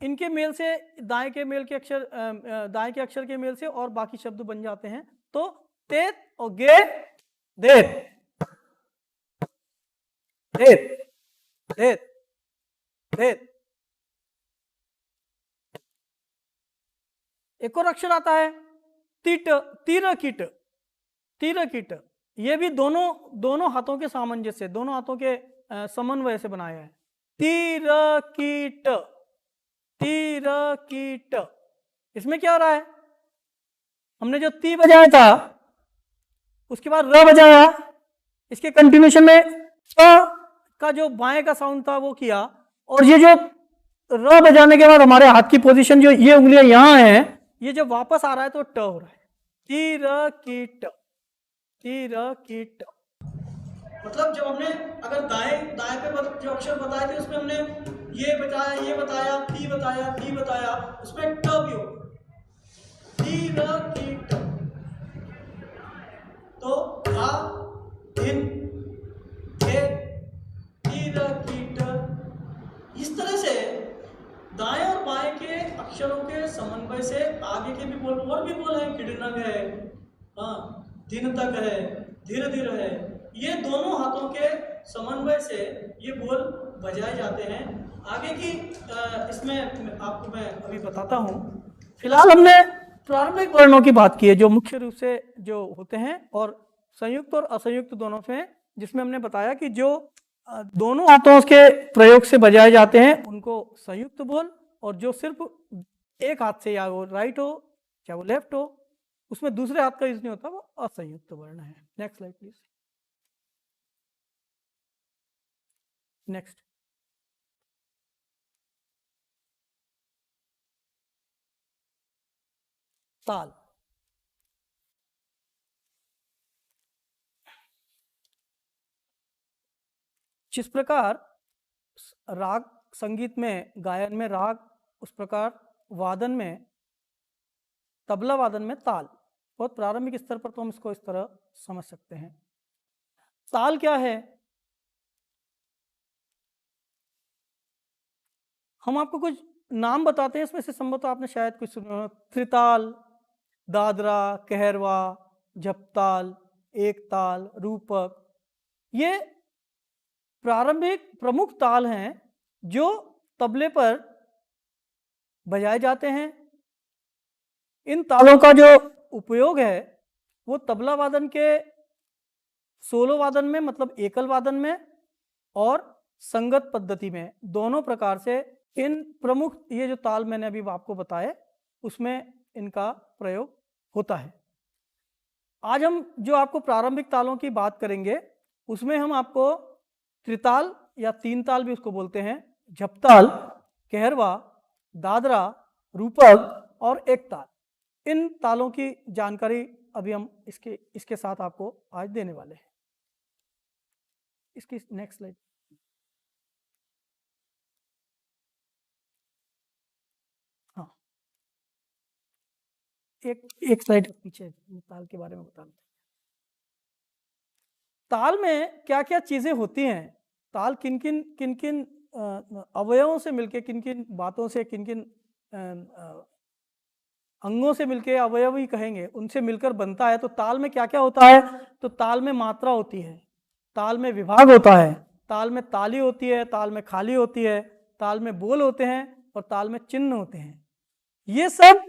इनके मेल से दाएं के मेल के अक्षर, दाएं के अक्षर के मेल से और बाकी शब्द बन जाते हैं। तो तेत और गे, धेत, धेत, धेत, धेत। एक और अक्षर आता है तीट, तीर कीट, तीर कीट। ये भी दोनों हाथों के सामंजस्य, दोनों हाथों के समन्वय से बनाया है। तीर कीट, तीर कीट। इसमें क्या हो रहा है, हमने जो ती बजाया था उसके बाद र बजाया, इसके कंटिन्यूशन में का जो बाएं का साउंड था वो किया, और ये जो र बजाने के बाद हमारे हाथ की पोजीशन जो ये उंगलियां यहां हैं, ये जब वापस आ रहा है तो ट हो रहा है। तीर कीट, तीर कीट। मतलब जब हमने अगर दाएं पे जो अक्षर बताए थे उसमें हमने ये बताया, ती बताया, उसमें ट भी हो, तीर कीट। तो आ दिन के तीर कीट। इस तरह से दाएं और बाएं के अक्षरों के समन्वय से आगे के भी बोल, और भी बोल है, किडनग है, हाँ, दिन तक है, धीरे धीरे है, ये दोनों हाथों के समन्वय से ये बोल बजाए जाते हैं। आगे की इसमें आपको मैं अभी बताता हूँ। फिलहाल हमने प्रारंभिक वर्णों की बात की है जो मुख्य रूप से जो होते हैं और संयुक्त और असंयुक्त दोनों से, जिसमें हमने बताया कि जो दोनों हाथों के प्रयोग से बजाए जाते हैं उनको संयुक्त बोल, और जो सिर्फ एक हाथ से, या वो राइट हो चाहे वो लेफ्ट हो, उसमें दूसरे हाथ का यूज नहीं होता, वो असंयुक्त वर्ण है। Next slide please. नेक्स्ट, ताल। जिस प्रकार राग संगीत में, गायन में राग, उस प्रकार वादन में, तबला वादन में ताल। बहुत प्रारंभिक स्तर पर तो हम इसको इस तरह समझ सकते हैं। ताल क्या है, हम आपको कुछ नाम बताते हैं, इसमें से संभवतः आपने शायद कुछ सुना। त्रिताल, दादरा, कहरवा, झपताल, एक ताल, रूपक, ये प्रारंभिक प्रमुख ताल हैं जो तबले पर बजाए जाते हैं। इन तालों का जो उपयोग है वो तबला वादन के सोलो वादन में, मतलब एकल वादन में, और संगत पद्धति में, दोनों प्रकार से इन प्रमुख ये जो ताल मैंने अभी आपको बताए उसमें इनका प्रयोग होता है। आज हम जो आपको प्रारंभिक तालों की बात करेंगे उसमें हम आपको त्रिताल या तीन ताल भी उसको बोलते हैं, झपताल, कहरवा, दादरा, रूपक और एक ताल, इन तालों की जानकारी अभी हम इसके साथ आपको आज देने वाले हैं। इसकी नेक्स्ट स्लाइड। हाँ, एक स्लाइड पीछे ताल के बारे में बताना। ताल में क्या क्या चीजें होती हैं, ताल किन किन अवयवों से मिलके, किन किन बातों से, किन किन अंगों से मिलके, अवयव ही कहेंगे, उनसे मिलकर बनता है। तो ताल में क्या क्या होता है, तो ताल में मात्रा होती है, ताल में विभाग होता है, ताल में ताली होती है, ताल में खाली होती है, ताल में बोल होते हैं और ताल में चिन्ह होते हैं। ये सब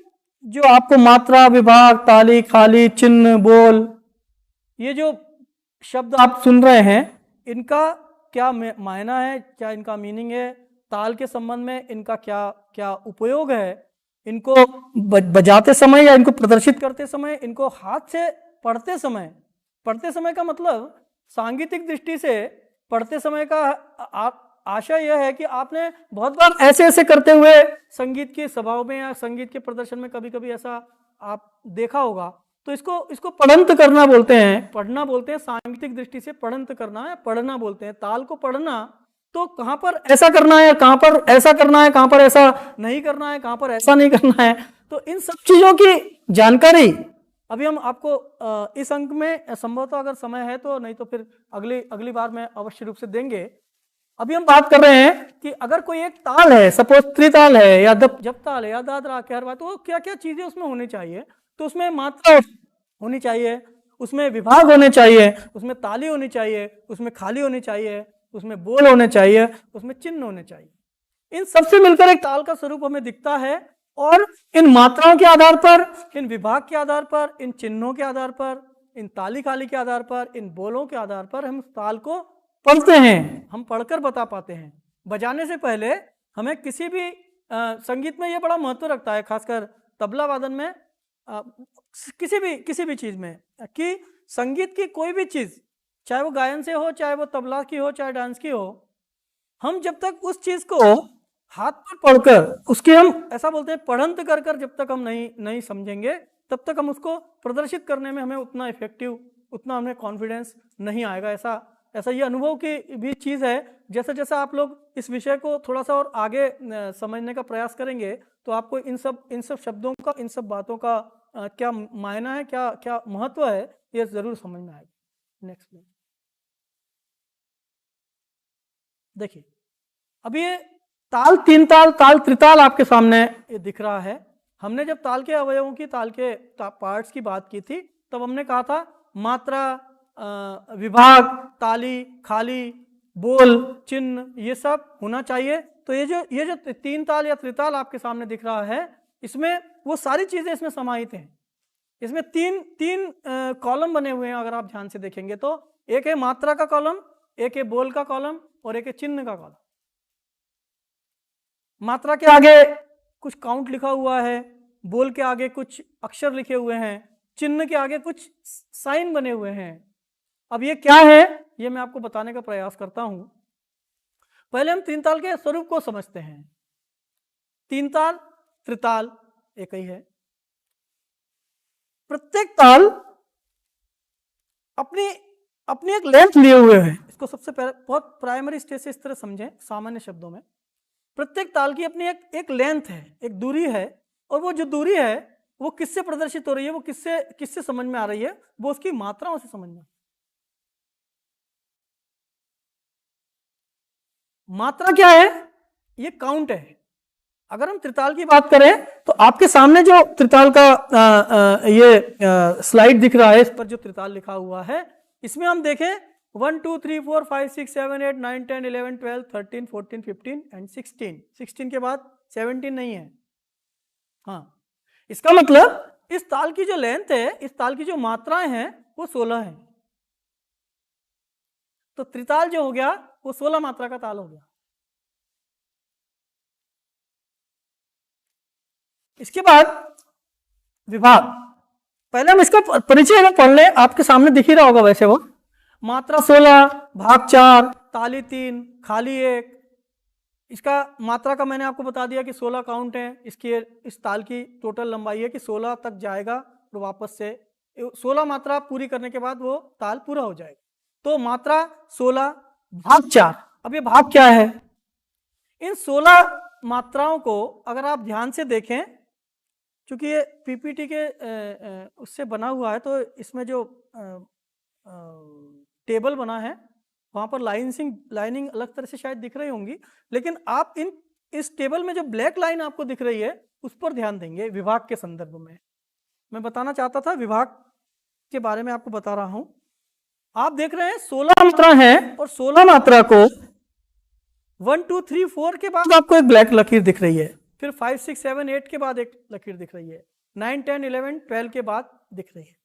जो आपको मात्रा, विभाग, ताली, खाली, चिन्ह, बोल, ये जो शब्द आप सुन रहे हैं, इनका क्या मायना है, क्या इनका मीनिंग है, ताल के संबंध में इनका क्या क्या उपयोग है, इनको बजाते समय या इनको प्रदर्शित करते समय, इनको हाथ से पढ़ते समय का मतलब सांगीतिक दृष्टि से पढ़ते समय का आशा यह है कि आपने बहुत बार ऐसे ऐसे करते हुए संगीत की सभाओं में या संगीत के प्रदर्शन में कभी कभी ऐसा आप देखा होगा। तो इसको पढ़ंत करना बोलते हैं, पढ़ना बोलते हैं, सांगीतिक दृष्टि से पढ़ंत करना है, पढ़ना बोलते हैं। ताल को पढ़ना, तो कहाँ पर ऐसा करना है, कहाँ पर ऐसा करना है, कहाँ पर ऐसा नहीं करना है, कहाँ पर ऐसा नहीं करना है, तो इन सब चीजों की जानकारी अभी हम आपको इस अंक में संभवतः अगर समय है तो, नहीं तो फिर अगली बार में अवश्य रूप से देंगे। अभी हम बात कर रहे हैं कि अगर कोई एक ताल है, सपोज त्रिताल है या जप ताल है या दादरा कहरवा, तो क्या क्या चीजें उसमें होनी चाहिए। तो उसमें मात्रा होनी चाहिए, उसमें विभाग होने चाहिए, उसमें ताली होनी चाहिए, उसमें खाली होनी चाहिए, उसमें बोल होने चाहिए, उसमें चिन्ह होने चाहिए। इन सबसे मिलकर एक ताल का स्वरूप हमें दिखता है। और इन मात्राओं के आधार पर, इन विभाग के आधार पर, इन चिन्हों के आधार पर, इन ताली खाली के आधार पर, इन बोलों के आधार पर हम ताल को पढ़ते हैं, हम पढ़कर बता पाते हैं। बजाने से पहले हमें किसी भी संगीत में ये बड़ा महत्व रखता है, खासकर तबला वादन में, किसी भी चीज में, कि संगीत की कोई भी चीज, चाहे वो गायन से हो, चाहे वो तबला की हो, चाहे डांस की हो, हम जब तक उस चीज को हाथ पर पढ़कर, उसके हम ऐसा बोलते हैं पढ़ंत कर कर जब तक हम नहीं समझेंगे, तब तक हम उसको प्रदर्शित करने में हमें उतना इफेक्टिव, उतना हमें कॉन्फिडेंस नहीं आएगा। ऐसा ये अनुभव की भी चीज़ है। जैसे जैसे आप लोग इस विषय को थोड़ा सा और आगे समझने का प्रयास करेंगे, तो आपको इन सब शब्दों का, इन सब बातों का क्या मायना है, क्या क्या महत्व है, ये जरूर समझ में आएगा। Next please. देखिए, अभी ये ताल, तीन ताल, ताल त्रिताल आपके सामने ये दिख रहा है। हमने जब ताल के अवयवों की, ताल के पार्ट्स की बात की थी, तब हमने कहा था मात्रा, विभाग, ताली, खाली, बोल, चिन्ह, ये सब होना चाहिए। तो ये जो तीन ताल या त्रिताल आपके सामने दिख रहा है, इसमें वो सारी चीजें इसमें समाहित हैं। इसमें तीन कॉलम बने हुए हैं, अगर आप ध्यान से देखेंगे तो। एक है मात्रा का कॉलम, एक है बोल का कॉलम, और एक है चिन्ह का कॉलम। मात्रा के आगे कुछ काउंट लिखा हुआ है, बोल के आगे कुछ अक्षर लिखे हुए हैं, चिन्ह के आगे कुछ साइन बने हुए हैं। अब ये क्या है, ये मैं आपको बताने का प्रयास करता हूं। पहले हम तीन ताल के स्वरूप को समझते हैं। तीन ताल, त्रिताल एक ही है। प्रत्येक ताल अपनी एक लेंथ लिए हुए है। इसको सबसे पहले बहुत प्राइमरी स्टेज से इस तरह समझें, सामान्य शब्दों में। प्रत्येक ताल की अपनी एक लेंथ है, एक दूरी है, और वो जो दूरी है वो किससे प्रदर्शित हो रही है, वो किससे समझ में आ रही है, वो उसकी मात्राओं से समझ में। मात्रा क्या है, ये काउंट है। अगर हम त्रिताल की बात करें तो आपके सामने जो त्रिताल का ये स्लाइड दिख रहा है, इस पर जो त्रिताल लिखा हुआ है, इसमें हम देखें 1 2 3 4 5 6 7 8 9 10 11 12 13 14 15 एंड 16 के बाद 17 नहीं है। हाँ, इसका मतलब इस ताल की जो लेंथ है, इस ताल की जो मात्राएं हैं, वो 16 है। तो त्रिताल जो हो गया वो 16 मात्रा का ताल हो गया। इसके बाद विभाग, पहले हम इसका परिचय में पढ़ लें। आपके सामने दिख ही रहा होगा वैसे वो। मात्रा 16, भाग 4, ताली 3, खाली 1। इसका मात्रा का मैंने आपको बता दिया कि 16 काउंट है। इस ताल की टोटल लंबाई है कि 16 तक जाएगा और वापस से 16 मात्रा पूरी करने के बाद वो ताल पूरा हो जाएगा। तो मात्रा 16, भाग 4। अब ये भाग क्या है? इन 16 मात्राओं को अगर आप ध्यान से देखें, क्योंकि ये पीपीटी के उससे बना हुआ है, तो इसमें जो टेबल बना है वहाँ पर लाइनिंग अलग तरह से शायद दिख रही होंगी, लेकिन आप इस टेबल में जो ब्लैक लाइन आपको दिख रही है उस पर ध्यान देंगे। विभाग के संदर्भ में मैं बताना चाहता था, विभाग के बारे में आपको बता रहा हूं। आप देख रहे हैं 16 मात्रा है, और 16 मात्रा को 1 2 3 4 के बाद आपको एक ब्लैक लकीर दिख रही है, फिर 5 6 7 8 के बाद एक लकीर दिख रही है, 9 10 11 12 के बाद दिख रही है।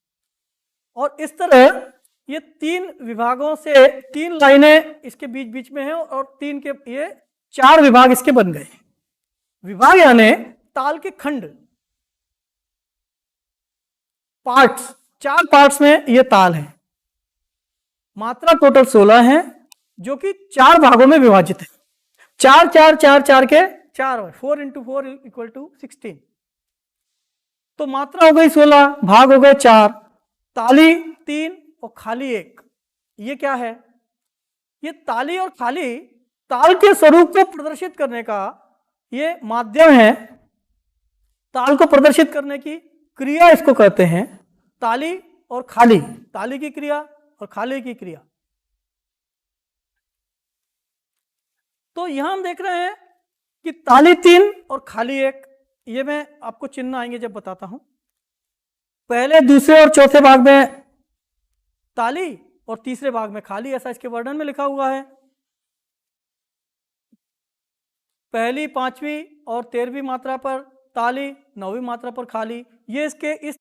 और इस तरह ये 3 विभागों से 3 लाइनें इसके बीच बीच में हैं, और 3 के ये 4 विभाग इसके बन गए। विभाग यानी ताल के खंड, पार्ट्स, 4 पार्ट्स में ये ताल है। मात्रा टोटल 16 है, जो कि 4 भागों में विभाजित है। चार चार चार चार के 4, 4 × 4 = 16। तो मात्रा हो गई 16, भाग हो गए 4, ताली 3 और खाली 1। ये क्या है? ये ताली और खाली ताल के स्वरूप को प्रदर्शित करने का ये माध्यम है। ताल को प्रदर्शित करने की क्रिया इसको कहते हैं। ताली और खाली, ताली की क्रिया और खाली की क्रिया। तो यहां हम देख रहे हैं कि ताली 3 और खाली 1। ये मैं आपको चिन्ह आएंगे जब बताता हूं। पहले, दूसरे और चौथे भाग में ताली और तीसरे भाग में खाली, ऐसा इसके वर्णन में लिखा हुआ है। पहली, पांचवी और 13वीं मात्रा पर ताली, 9वीं मात्रा पर खाली। ये इसके इस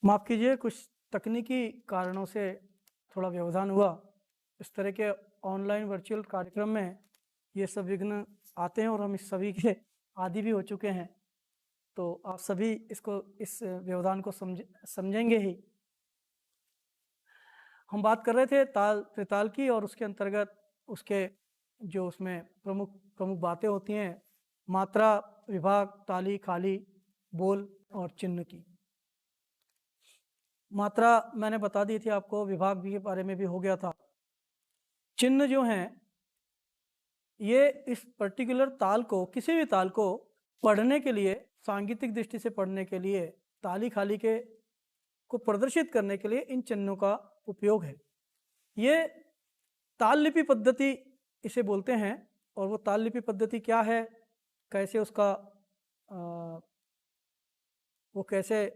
माफ कीजिए, कुछ तकनीकी कारणों से थोड़ा व्यवधान हुआ। इस तरह के ऑनलाइन वर्चुअल कार्यक्रम में ये सब विघ्न आते हैं और हम इस सभी के आदी भी हो चुके हैं। तो आप सभी इस व्यवधान को समझेंगे ही। हम बात कर रहे थे ताल त्रिताल की, और उसके अंतर्गत उसके जो उसमें प्रमुख प्रमुख बातें होती हैं, मात्रा, विभाग, ताली, खाली, बोल और चिन्ह की। मात्रा मैंने बता दी थी आपको, विभाग भी के बारे में भी हो गया था। चिन्ह जो हैं ये इस पर्टिकुलर ताल को, किसी भी ताल को पढ़ने के लिए, सांगीतिक दृष्टि से पढ़ने के लिए, ताली खाली के को प्रदर्शित करने के लिए इन चिन्हों का उपयोग है। ये ताल लिपि पद्धति इसे बोलते हैं। और वो ताल लिपि पद्धति क्या है, कैसे उसका वो कैसे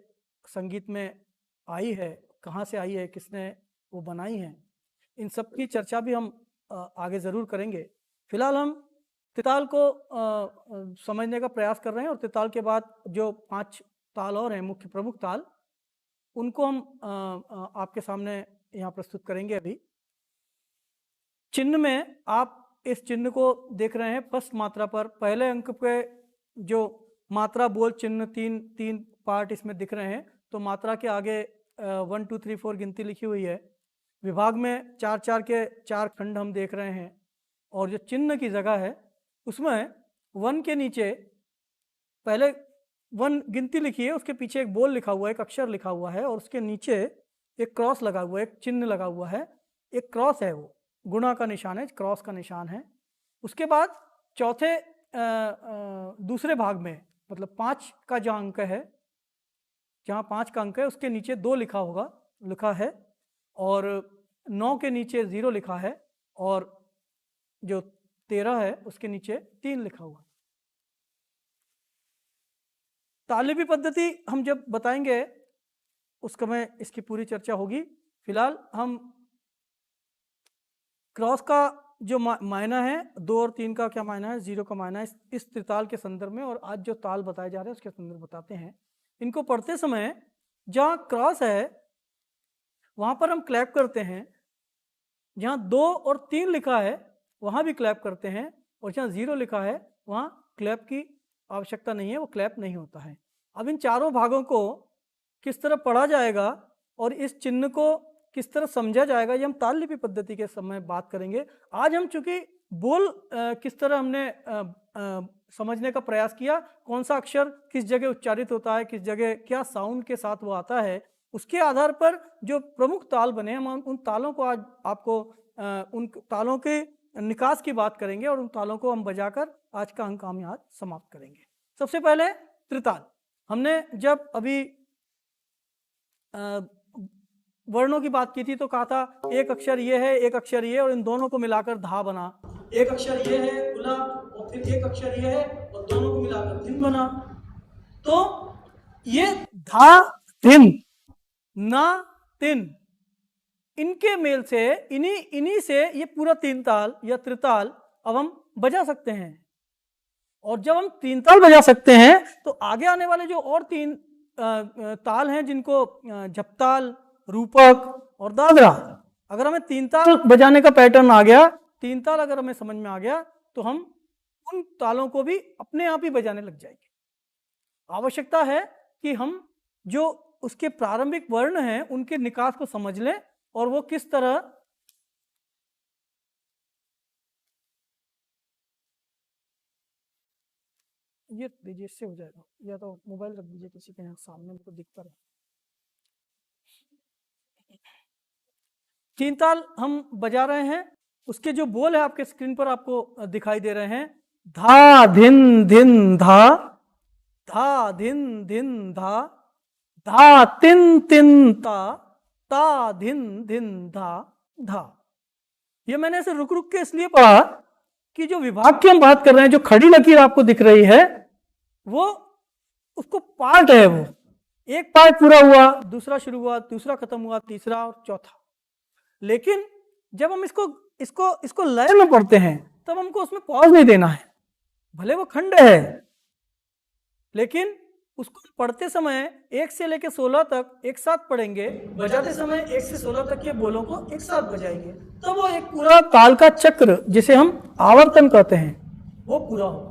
संगीत में आई है, कहाँ से आई है, किसने वो बनाई है, इन सब की चर्चा भी हम आगे ज़रूर करेंगे। फिलहाल हम त्रिताल को समझने का प्रयास कर रहे हैं, और त्रिताल के बाद जो 5 ताल और हैं, मुख्य प्रमुख ताल, उनको हम आपके सामने यहाँ प्रस्तुत करेंगे। अभी चिन्ह में आप इस चिन्ह को देख रहे हैं फर्स्ट मात्रा पर। पहले अंक पे जो मात्रा, बोल, चिन्ह, तीन पार्ट इसमें दिख रहे हैं। तो मात्रा के आगे 1 2 3 4 गिनती लिखी हुई है। विभाग में 4 के 4 खंड हम देख रहे हैं। और जो चिन्ह की जगह है उसमें 1 के नीचे पहले वन गिनती लिखी है, उसके पीछे एक बोल लिखा हुआ है, एक अक्षर लिखा हुआ है और उसके नीचे एक क्रॉस लगा हुआ है, एक चिन्ह लगा हुआ है, एक क्रॉस है, वो गुणा का निशान है, क्रॉस का निशान है। उसके बाद चौथे दूसरे भाग में मतलब 5 का जो अंक है, जहाँ 5 का अंक है उसके नीचे 2 लिखा है और 9 के नीचे 0 लिखा है और जो 13 है उसके नीचे 3 लिखा हुआ है। तालिबी पद्धति हम जब बताएंगे उस समय इसकी पूरी चर्चा होगी। फिलहाल हम क्रॉस का जो मायना है, 2 और 3 का क्या मायना है, 0 का मायना है, इस त्रिताल के संदर्भ में और आज जो ताल बताए जा रहे हैं उसके संदर्भ बताते हैं। इनको पढ़ते समय जहाँ क्रॉस है वहाँ पर हम क्लैप करते हैं, जहाँ 2 और 3 लिखा है वहाँ भी क्लैप करते हैं और जहाँ 0 लिखा है वहाँ क्लैप की आवश्यकता नहीं है, वो क्लैप नहीं होता है। अब इन चारों भागों को किस तरह पढ़ा जाएगा और इस चिन्ह को किस तरह समझा जाएगा, ये हम ताल लिपि पद्धति के समय बात करेंगे। आज हम चूंकि बोल किस तरह हमने समझने का प्रयास किया, कौन सा अक्षर किस जगह उच्चारित होता है, किस जगह क्या साउंड के साथ वो आता है, उसके आधार पर जो प्रमुख ताल बने हम उन तालों को आज आपको उन तालों के निकास की बात करेंगे और उन तालों को हम बजाकर आज का अंक हम यहाँ समाप्त करेंगे। सबसे पहले त्रिताल। हमने जब अभी वर्णों की बात की थी तो कहा था एक अक्षर ये है, एक अक्षर ये और इन दोनों को मिलाकर धा बना। एक अक्षर ये है गुला और फिर एक अक्षर ये है और दोनों को मिलाकर धिन बना। तो ये धा धिन ना तिन, इनके मेल से इन्हीं से ये पूरा 3 ताल या त्रिताल अब हम बजा सकते हैं। और जब हम 3 ताल बजा सकते हैं तो आगे आने वाले जो और 3 ताल हैं जिनको झपताल, रूपक और दादरा, अगर हमें 3 ताल बजाने का पैटर्न आ गया, 3 ताल अगर हमें समझ में आ गया तो हम उन तालों को भी अपने आप ही बजाने लग जाएंगे। आवश्यकता है कि हम जो उसके प्रारंभिक वर्ण हैं उनके निकास को समझ लें और वो किस तरह ये दीजिए, इससे हो जाएगा, या तो मोबाइल रख दीजिए किसी के यहाँ सामने, मेरे को दिखता रहे। 3 ताल हम बजा रहे हैं, उसके जो बोल है आपके स्क्रीन पर आपको दिखाई दे रहे हैं। धा धिन धिन धा, धा धिन धिन धा, धा तिन तिन ता, ता धिन धिन धा धा। ये मैंने ऐसे रुक रुक के इसलिए पढ़ा कि जो विभाग की हम बात कर रहे हैं, जो खड़ी लकीर आपको दिख रही है वो उसको पार्ट है, वो एक पार्ट पूरा हुआ, दूसरा शुरू हुआ, दूसरा खत्म हुआ, तीसरा और चौथा। लेकिन जब हम इसको लय में पढ़ते हैं तब हमको उसमें पॉज नहीं देना है, भले वो खंड है लेकिन उसको पढ़ते समय 1 से लेकर 16 तक एक साथ पढ़ेंगे, बजाते समय 1 से 16 तक के बोलों को एक साथ बजाएंगे, तब वो एक पूरा ताल का चक्र जिसे हम आवर्तन कहते हैं वो पूरा हो।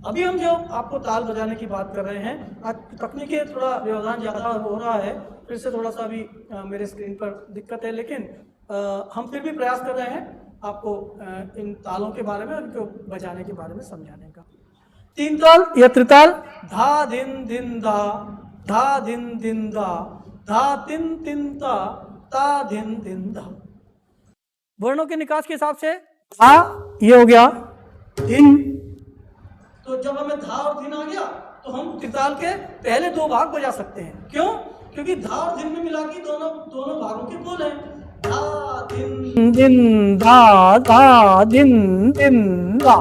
अभी हम जो आपको ताल बजाने की बात कर रहे हैं, आज तकनीकी थोड़ा व्यवधान ज़्यादा हो रहा है, फिर से थोड़ा सा अभी मेरे स्क्रीन पर दिक्कत है, लेकिन हम फिर भी प्रयास कर रहे हैं आपको इन तालों के बारे में और इनको बजाने के बारे में समझाने का। 3 ताल या त्रिताल, धा धिन धिन धा, धा धिन धिन धा, धा तिन तिन ता, ता धिन धिन धा। वर्णों के निकास के हिसाब से धा ये हो गया, धिन, तो जब हमें धा और धिन आ गया तो हम त्रिताल के पहले 2 भाग बजा सकते हैं। क्यों? क्योंकि धा और धिन में मिला के दोनों भागों के बोल हैं, धा धिन धिन धा, धा धिन धिन धा।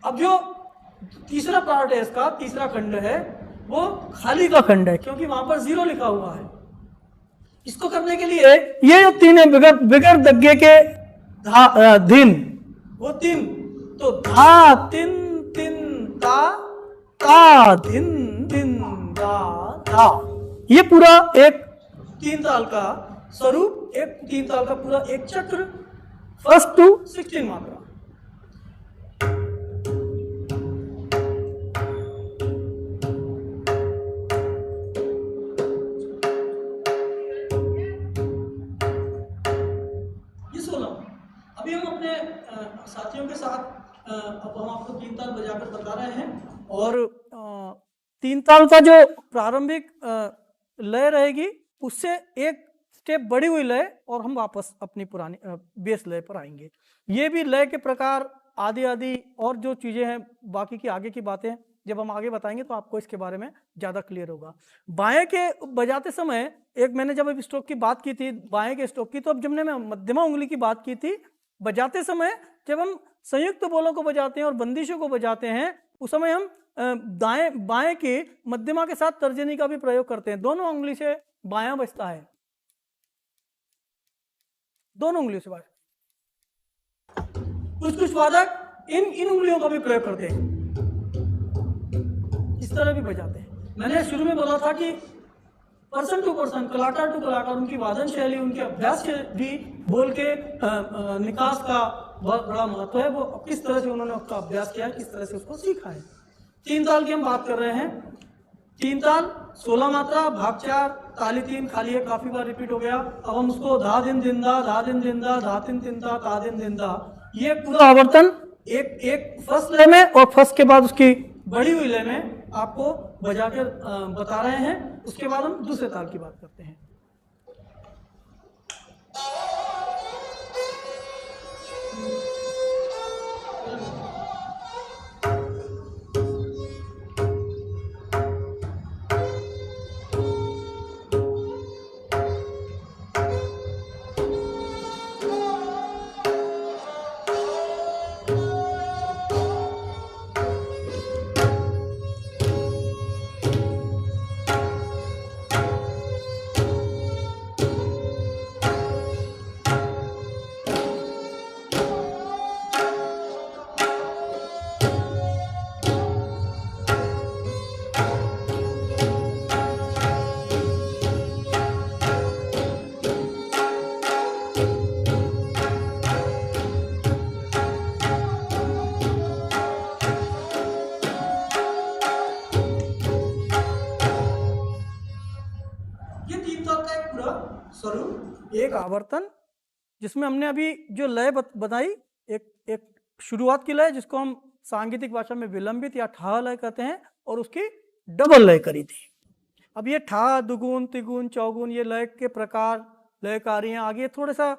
अब जो तीसरा पार्ट है इसका, तीसरा खंड है वो खाली का खंड है, क्योंकि वहां पर 0 लिखा हुआ है। इसको करने के लिए ये जो 3 है बिगर दग्गे के धिन, वो 3, तो धा तिन तिन ता, ता धिन धिन धा धा। ये पूरा एक 3 ताल का स्वरूप, एक 3 ताल का पूरा एक चक्र, 1 to 16 मात्रा। अभी हम अपने साथियों के साथ अब हम आपको 3 ताल बजाकर बता रहे हैं और तीन ताल का जो प्रारंभिक लय रहेगी उससे एक स्टेप बढ़ी हुई लय और हम वापस अपनी पुरानी बेस लय पर आएंगे। ये भी लय के प्रकार आदि आदि और जो चीज़ें हैं बाकी की आगे की बातें जब हम आगे बताएंगे तो आपको इसके बारे में ज़्यादा क्लियर होगा। बाएं के बजाते समय एक मैंने जब स्ट्रोक की बात की थी बाएं के स्ट्रोक की, तो अब जब मैं मध्यमा उंगली की बात की थी, बजाते समय जब हम संयुक्त बोलों को बजाते हैं और बंदिशों को बजाते हैं उस समय हम दाएं बाएं की मध्यमा के साथ तर्जनी का भी प्रयोग करते हैं। दोनों उंगली से बायां बजता है, दोनों उंगलियों से बायां। कुछ वादक इन उंगलियों का भी प्रयोग करते हैं, इस तरह भी बजाते हैं। मैंने शुरू में बोला था कि पर्सन टू पर्सन, कलाकार टू कलाकार, उनकी वादन शैली, उनके अभ्यास से भी बोल के निकास का बहुत बड़ा महत्व है। वो किस तरह से उन्होंने उसका अभ्यास किया है, किस तरह से उसको सीखा है। तीन ताल की हम बात कर रहे हैं। तीन ताल 16 मात्रा, भाग 4, ताली 3, खाली 1 काफी बार रिपीट हो गया। अब हम उसको धा दिन दिंदा, धा दिन दिंदा, धा तीन तिंदा, ता दिन दिंदा, ये पूरा आवर्तन एक फर्स्ट लय में और फर्स्ट के बाद उसकी बढ़ी हुई लय में आपको बजाकर बता रहे हैं। उसके बाद हम दूसरे ताल की बात करते हैं। स्वरूप एक आवर्तन जिसमें हमने अभी जो लय बताई, एक शुरुआत की लय जिसको हम सांगीतिक भाषा में विलंबित या ठा लय कहते हैं, और उसकी डबल लय करी थी। अब ये ठा, दुगुन, तिगुन, चौगुन, ये लय के प्रकार, लयकारी हैं। आगे थोड़ा सा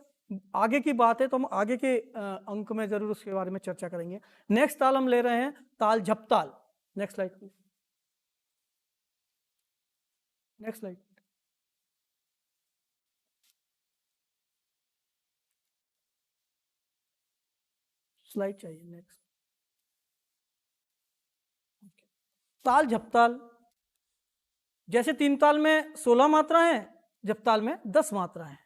आगे की बात है तो हम आगे के अंक में जरूर उसके बारे में चर्चा करेंगे। नेक्स्ट ताल हम ले रहे हैं ताल झपताल। Next slide please. Next slide. Slide चाहिए नेक्स्ट। ताल झपताल जैसे तीन ताल में 16 मात्रा है, झपताल में 10 मात्रा है।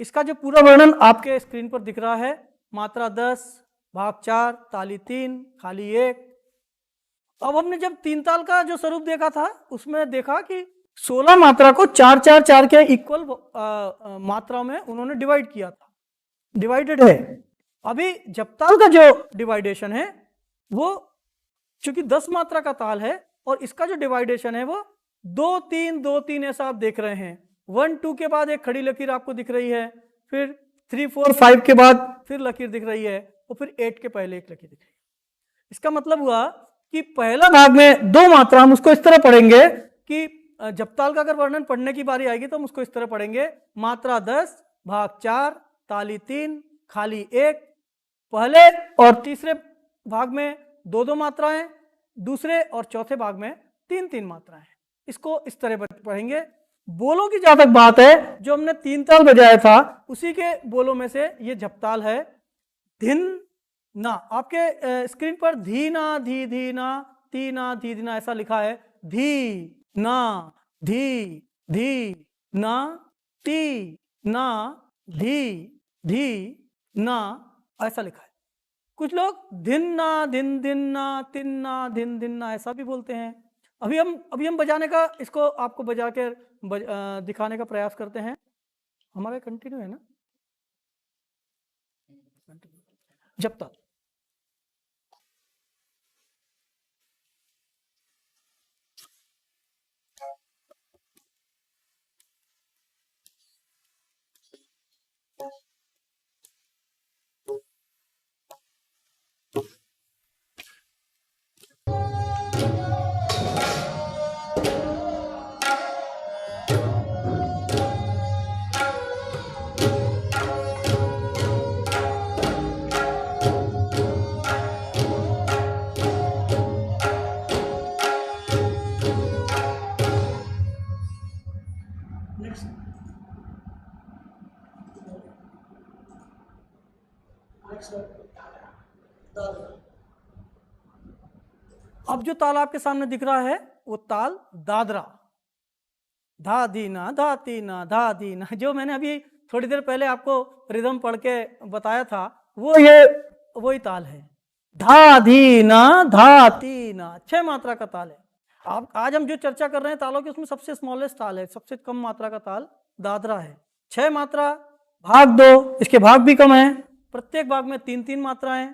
इसका जो पूरा वर्णन आपके स्क्रीन पर दिख रहा है, मात्रा 10, भाग 4, ताली 3, खाली 1। अब हमने जब तीन ताल का जो स्वरूप देखा था उसमें देखा कि 16 मात्रा को 4 4 4 के इक्वल मात्राओं में उन्होंने डिवाइड किया था, डिवाइडेड है। अभी झपताल का जो डिवाइडेशन है वो चूंकि 10 मात्रा का ताल है और इसका जो डिवाइडेशन है वो 2 3 2 3 ऐसा आप देख रहे हैं। 1 2 के बाद एक खड़ी लकीर आपको दिख रही है, फिर 3 4 5 के बाद फिर लकीर दिख रही है, और फिर 8 के पहले एक लकीर दिख रही है। इसका मतलब हुआ कि पहला भाग में 2 मात्रा हम उसको इस तरह पढ़ेंगे कि झपताल का अगर वर्णन पढ़ने की बारी आएगी तो हम उसको इस तरह पढ़ेंगे, मात्रा 10, भाग 4, ताली 3, खाली 1। पहले और तीसरे भाग में 2 2 मात्राएं, दूसरे और चौथे भाग में 3 3 मात्राएं। इसको इस तरह पढ़ेंगे। बोलों की जहां तक बात है, जो हमने तीन ताल बजाया था उसी के बोलों में से ये झपताल है। धिन ना, आपके स्क्रीन पर धी ना, धी धी ना, ती ना, धी धी ना ऐसा लिखा है। धी ना, धी धी ना, ती ना, धी धी ना ऐसा लिखा है। कुछ लोग धिन ना, धिन धिन ना, तिन ना, धिन धिन ना ऐसा भी बोलते हैं। अभी हम बजाने का, इसको आपको बजा के दिखाने का प्रयास करते हैं। हमारा कंटिन्यू है ना, जब तक अब जो ताल आपके सामने दिख रहा है वो ताल दादरा, धा दीना धा तीना धा दीना, जो मैंने अभी थोड़ी देर पहले आपको रिदम पढ़ के बताया था वो ये वही ताल है। धा धीना धा तीना 6 मात्रा का ताल है। आप आज हम जो चर्चा कर रहे हैं तालों की उसमें सबसे स्मॉलेस्ट ताल है, सबसे कम मात्रा का ताल दादरा है। 6 मात्रा, भाग 2, इसके भाग भी कम है। प्रत्येक भाग में 3-3 मात्राएं,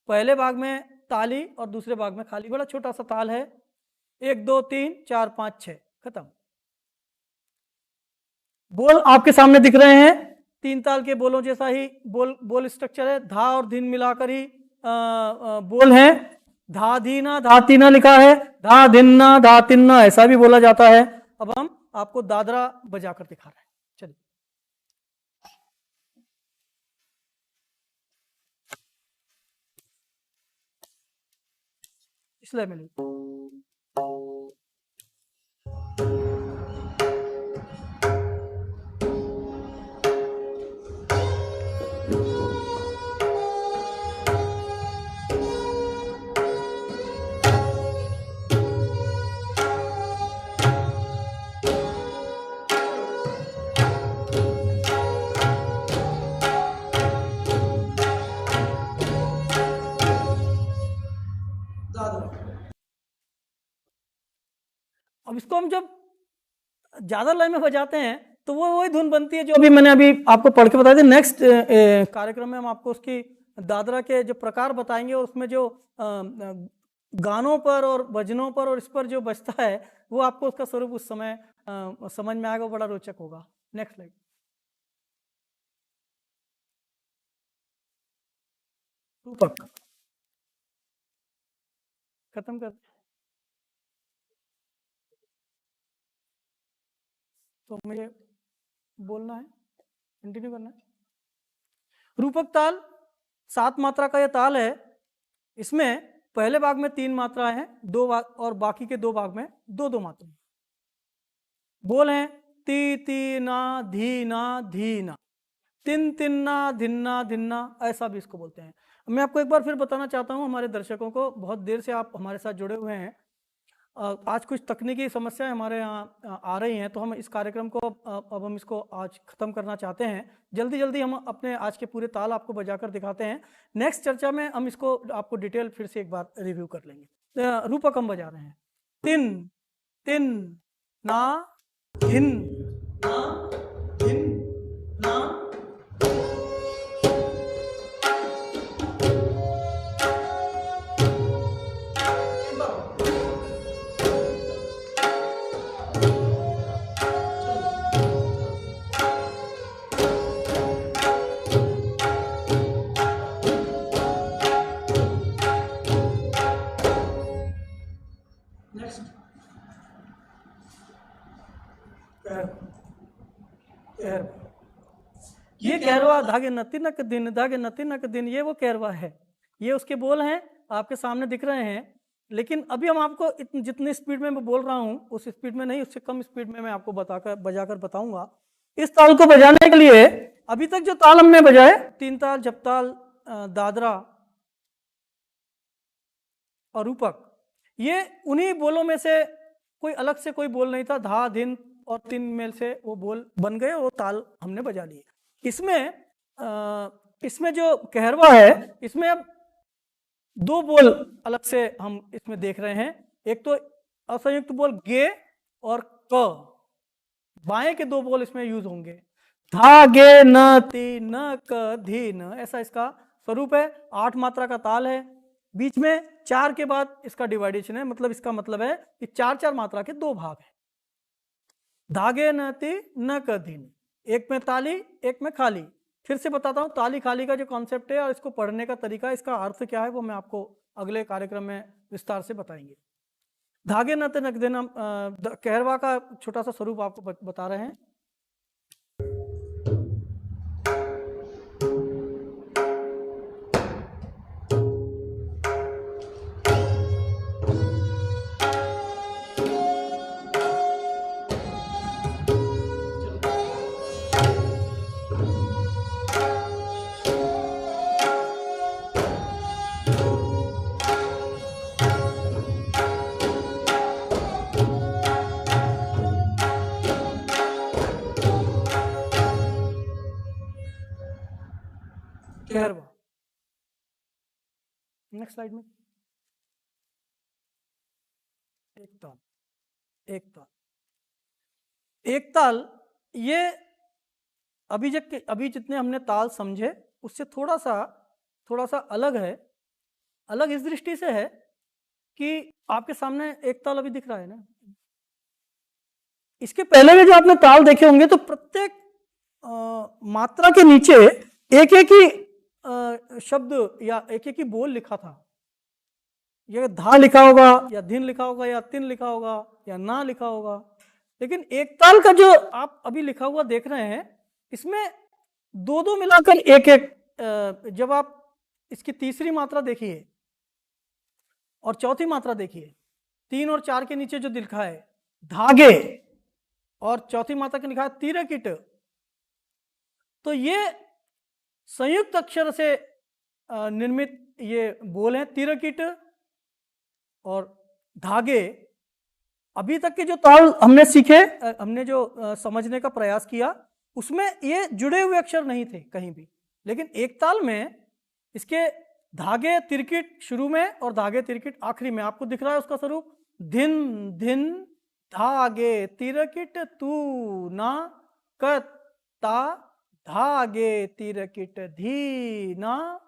पहले भाग में ताली और दूसरे भाग में खाली, बड़ा छोटा सा ताल है। 1 2 3 4 5 6 खत्म। बोल आपके सामने दिख रहे हैं, 3 ताल के बोलों जैसा ही बोल स्ट्रक्चर है। धा और धीन मिलाकर ही बोल है। धा धीना धा तीना लिखा है, धा धिन्ना धा तिन्ना ऐसा भी बोला जाता है। अब हम आपको दादरा बजाकर दिखा रहे हैं, चलिए। इसलिए मिली अब इसको हम जब ज्यादा लय में बजाते हैं तो वो वही धुन बनती है जो अभी मैंने आपको पढ़ के बताया था। नेक्स्ट कार्यक्रम में हम आपको उसकी दादरा के जो प्रकार बताएंगे और उसमें जो गानों पर और भजनों पर और इस पर जो बजता है वो आपको उसका स्वरूप उस समय समझ में आएगा, बड़ा रोचक होगा। Next slide. रूपक खत्म कर, तो मुझे बोलना है, कंटिन्यू करना है। रूपक ताल 7 मात्रा का यह ताल है। इसमें पहले भाग में 3 मात्राएं हैं, 2 भाग और बाकी के 2 भाग में 2-2 मात्राएं। बोल हैं ती तीना धीना धीना, तिन तिन्ना धिन्ना धिन्ना, ऐसा भी इसको बोलते हैं। मैं आपको एक बार फिर बताना चाहता हूं, हमारे दर्शकों को, बहुत देर से आप हमारे साथ जुड़े हुए हैं, आज कुछ तकनीकी समस्याएं हमारे यहाँ आ रही हैं, तो हम इस कार्यक्रम को अब हम इसको आज ख़त्म करना चाहते हैं। जल्दी जल्दी हम अपने आज के पूरे ताल आपको बजाकर दिखाते हैं। नेक्स्ट चर्चा में हम इसको आपको डिटेल फिर से एक बार रिव्यू कर लेंगे। रूपक हम बजा रहे हैं। तिन तिन ना धिन ना धिन ना, ये कहरवा धागे नतिनक दिन, धागे नतिनक दिन, ये वो कहरवा है। ये उसके बोल हैं, आपके सामने दिख रहे हैं। लेकिन अभी हम आपको जितनी स्पीड में मैं बोल रहा हूँ उस स्पीड में नहीं, उससे कम स्पीड में मैं आपको बजाकर बताऊंगा। इस ताल को बजाने के लिए अभी तक जो ताल हमने बजाए, 3 ताल, झपताल, दादरा और रूपक, ये उन्हीं बोलों में से कोई अलग से कोई बोल नहीं था। धा धिन और 3 मेल से वो बोल बन गए, वो ताल हमने बजा लिए। इसमें जो कहरवा है, इसमें अब 2 बोल अलग से हम इसमें देख रहे हैं। एक तो असंयुक्त बोल गे और क, बाएं के 2 बोल इसमें यूज होंगे। धा गे न ती न क धी न, ऐसा इसका स्वरूप है। 8 मात्रा का ताल है। बीच में 4 के बाद इसका डिवाइडेशन है, मतलब इसका मतलब है कि 4-4 मात्रा के 2 भाग हैं। धागे न ती न क धी न, एक में ताली एक में खाली। फिर से बताता हूँ, ताली खाली का जो कॉन्सेप्ट है और इसको पढ़ने का तरीका, इसका अर्थ क्या है, वो मैं आपको अगले कार्यक्रम में विस्तार से बताएंगे। धागे न ते नक देना, कहरवा का छोटा सा स्वरूप आपको बता रहे हैं। 13वां। नेक्स्ट स्लाइड में एक ताल, एक ताल, एक ताल। ये अभी जितने हमने ताल समझे उससे थोड़ा सा अलग है। अलग इस दृष्टि से है कि आपके सामने एक ताल अभी दिख रहा है ना, इसके पहले में जो आपने ताल देखे होंगे तो प्रत्येक मात्रा के नीचे एक एक ही शब्द या एक एक ही बोल लिखा था। ये धा लिखा होगा या धिन लिखा होगा या तिन लिखा होगा या ना लिखा होगा। लेकिन एक ताल का जो आप अभी लिखा हुआ देख रहे हैं इसमें दो दो मिलाकर एक एक, जब आप इसकी तीसरी मात्रा देखिए और चौथी मात्रा देखिए, 3 और 4 के नीचे जो लिखा है धागे और चौथी मात्रा के लिखा है तिरकिट, तो ये संयुक्त अक्षर से निर्मित ये बोल हैं तिरकिट और धागे। अभी तक के जो ताल हमने सीखे, हमने जो समझने का प्रयास किया उसमें ये जुड़े हुए अक्षर नहीं थे कहीं भी, लेकिन एक ताल में इसके धागे तिरकिट शुरू में और धागे तिरकिट आखिरी में आपको दिख रहा है उसका स्वरूप। धिन धिन धागे तिरकिट तू ना कता, धागे तिरकिट धी ना,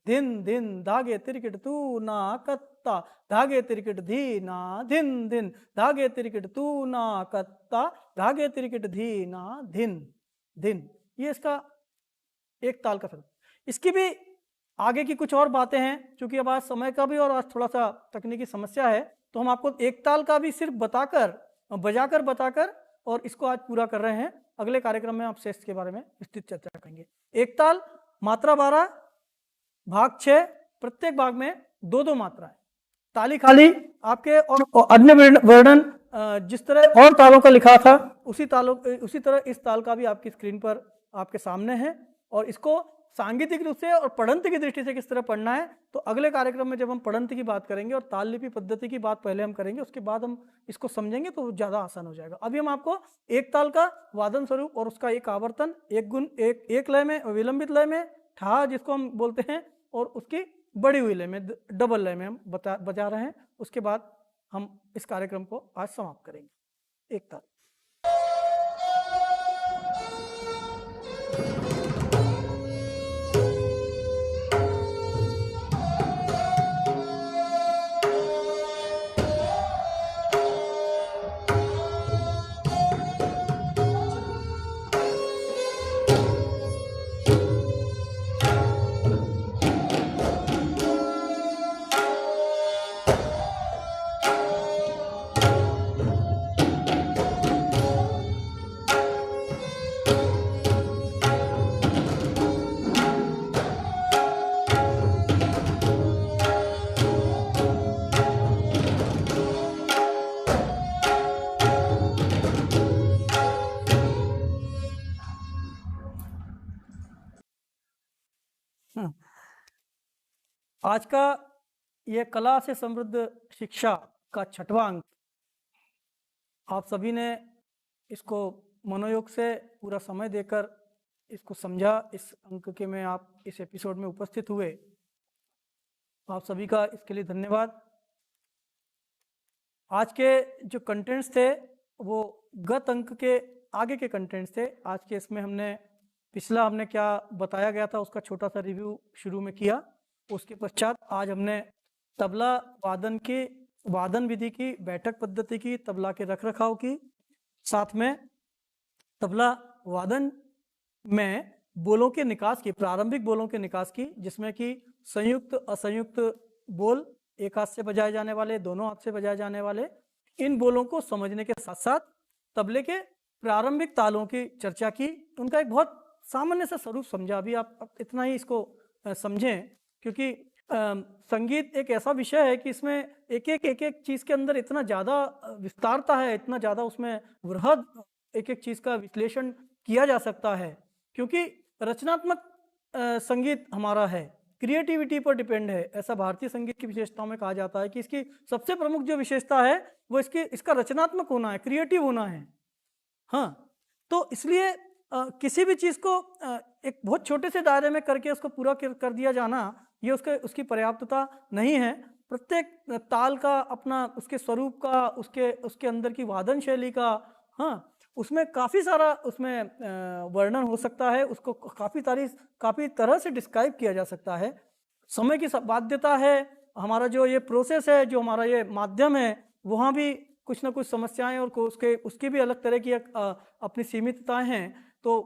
धिन धिन धागे तिरकिट तू ना कत्ता, धागे तिरकिट धी ना, धिन धिन धागे तिरकिट तू ना कत्ता, धागे तिरकिट धी ना धिन धिन। ये इसका एक ताल का स्वरूप। इसकी भी आगे की कुछ और बातें हैं, क्योंकि अब आज समय का भी और आज थोड़ा सा तकनीकी समस्या है, तो हम आपको एक ताल का भी सिर्फ बजाकर बताकर और इसको आज पूरा कर रहे हैं। अगले कार्यक्रम में आपसे इसके बारे में विस्तृत चर्चा करेंगे। एक ताल मात्रा 12 भाग 6, प्रत्येक भाग में 2-2 मात्राएं। ताली खाली आपके और अन्य वर्णन जिस तरह और तालों का लिखा था उसी तरह इस ताल का भी आपकी स्क्रीन पर आपके सामने है। और इसको सांगीतिक रूप से और पढ़ंत की दृष्टि से किस तरह पढ़ना है, तो अगले कार्यक्रम में जब हम पढ़ंत की बात करेंगे और ताल लिपि पद्धति की बात पहले हम करेंगे, उसके बाद हम इसको समझेंगे तो ज़्यादा आसान हो जाएगा। अभी हम आपको एक ताल का वादन स्वरूप और उसका एक आवर्तन, एक गुण, एक लय में, विलंबित लय में, ठा जिसको हम बोलते हैं, और उसकी बड़ी हुई लय में, डबल लय में हम बजा रहे हैं। उसके बाद हम इस कार्यक्रम को आज समाप्त करेंगे। एक ताल। आज का ये कला से समृद्ध शिक्षा का 6वां अंक, आप सभी ने इसको मनोयोग से पूरा समय देकर इसको समझा। इस अंक के में आप इस एपिसोड में उपस्थित हुए, आप सभी का इसके लिए धन्यवाद। आज के जो कंटेंट्स थे वो गत अंक के आगे के कंटेंट्स थे। आज के इसमें हमने क्या बताया गया था उसका छोटा सा रिव्यू शुरू में किया। उसके पश्चात आज हमने तबला वादन विधि की, बैठक पद्धति की, तबला के रखरखाव की, साथ में तबला वादन में बोलों के निकास की, प्रारंभिक बोलों के निकास की, जिसमें कि संयुक्त असंयुक्त बोल, एक हाथ से बजाए जाने वाले, दोनों हाथ से बजाए जाने वाले, इन बोलों को समझने के साथ साथ तबले के प्रारंभिक तालों की चर्चा की। उनका एक बहुत सामान्य सा स्वरूप समझा। अभी आप इतना ही इसको समझें, क्योंकि संगीत एक ऐसा विषय है कि इसमें एक एक चीज़ के अंदर इतना ज़्यादा विस्तारता है, इतना ज़्यादा उसमें वृहद एक चीज़ का विश्लेषण किया जा सकता है, क्योंकि रचनात्मक संगीत हमारा है, क्रिएटिविटी पर डिपेंड है। ऐसा भारतीय संगीत की विशेषताओं में कहा जाता है कि इसकी सबसे प्रमुख जो विशेषता है वो इसका रचनात्मक होना है, क्रिएटिव होना है। हाँ, तो इसलिए किसी भी चीज़ को एक बहुत छोटे से दायरे में करके उसको पूरा कर दिया जाना, ये उसकी पर्याप्तता नहीं है। प्रत्येक ताल का अपना उसके स्वरूप का, उसके अंदर की वादन शैली का, हाँ, उसमें काफ़ी सारा उसमें वर्णन हो सकता है, उसको काफ़ी तरह से डिस्क्राइब किया जा सकता है। समय की बाध्यता है, हमारा जो ये प्रोसेस है, जो हमारा ये माध्यम है, वहाँ भी कुछ ना कुछ समस्याएं और उसकी भी अलग तरह की अपनी सीमितताएं हैं। तो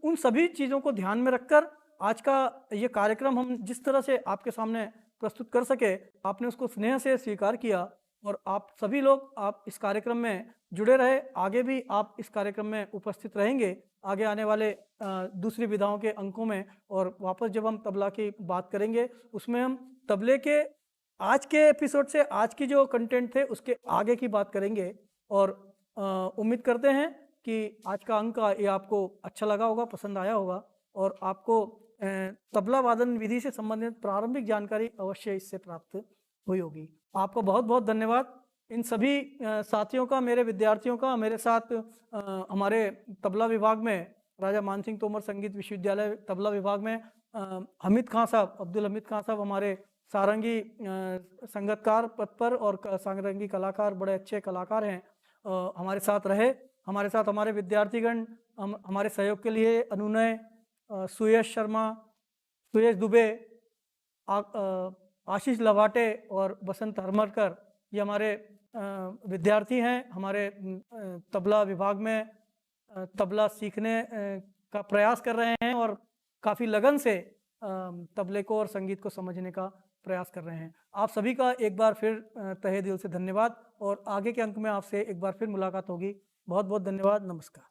उन सभी चीज़ों को ध्यान में रखकर आज का ये कार्यक्रम हम जिस तरह से आपके सामने प्रस्तुत कर सके, आपने उसको स्नेह से स्वीकार किया और आप सभी लोग आप इस कार्यक्रम में जुड़े रहे। आगे भी आप इस कार्यक्रम में उपस्थित रहेंगे आगे आने वाले दूसरी विधाओं के अंकों में, और वापस जब हम तबला की बात करेंगे उसमें हम तबले के आज के एपिसोड से आज की जो कंटेंट थे उसके आगे की बात करेंगे। और उम्मीद करते हैं कि आज का अंक ये आपको अच्छा लगा होगा, पसंद आया होगा, और आपको तबला वादन विधि से संबंधित प्रारंभिक जानकारी अवश्य इससे प्राप्त हुई होगी। आपको बहुत बहुत धन्यवाद। इन सभी साथियों का, मेरे विद्यार्थियों का, मेरे साथ हमारे तबला विभाग में राजा मानसिंह तोमर संगीत विश्वविद्यालय तबला विभाग में हमीद खां साहब, अब्दुल हमीद खां साहब हमारे सारंगी संगतकार पद पर और सारंगी कलाकार, बड़े अच्छे कलाकार हैं, हमारे साथ रहे। हमारे साथ हमारे विद्यार्थीगण हमारे सहयोग के लिए अनुनय, सुयश शर्मा, सुयश दुबे, आशीष लवाटे और बसंत हरमरकर, ये हमारे विद्यार्थी हैं। हमारे तबला विभाग में तबला सीखने का प्रयास कर रहे हैं और काफ़ी लगन से तबले को और संगीत को समझने का प्रयास कर रहे हैं। आप सभी का एक बार फिर तहे दिल से धन्यवाद, और आगे के अंक में आपसे एक बार फिर मुलाकात होगी। बहुत बहुत धन्यवाद। नमस्कार।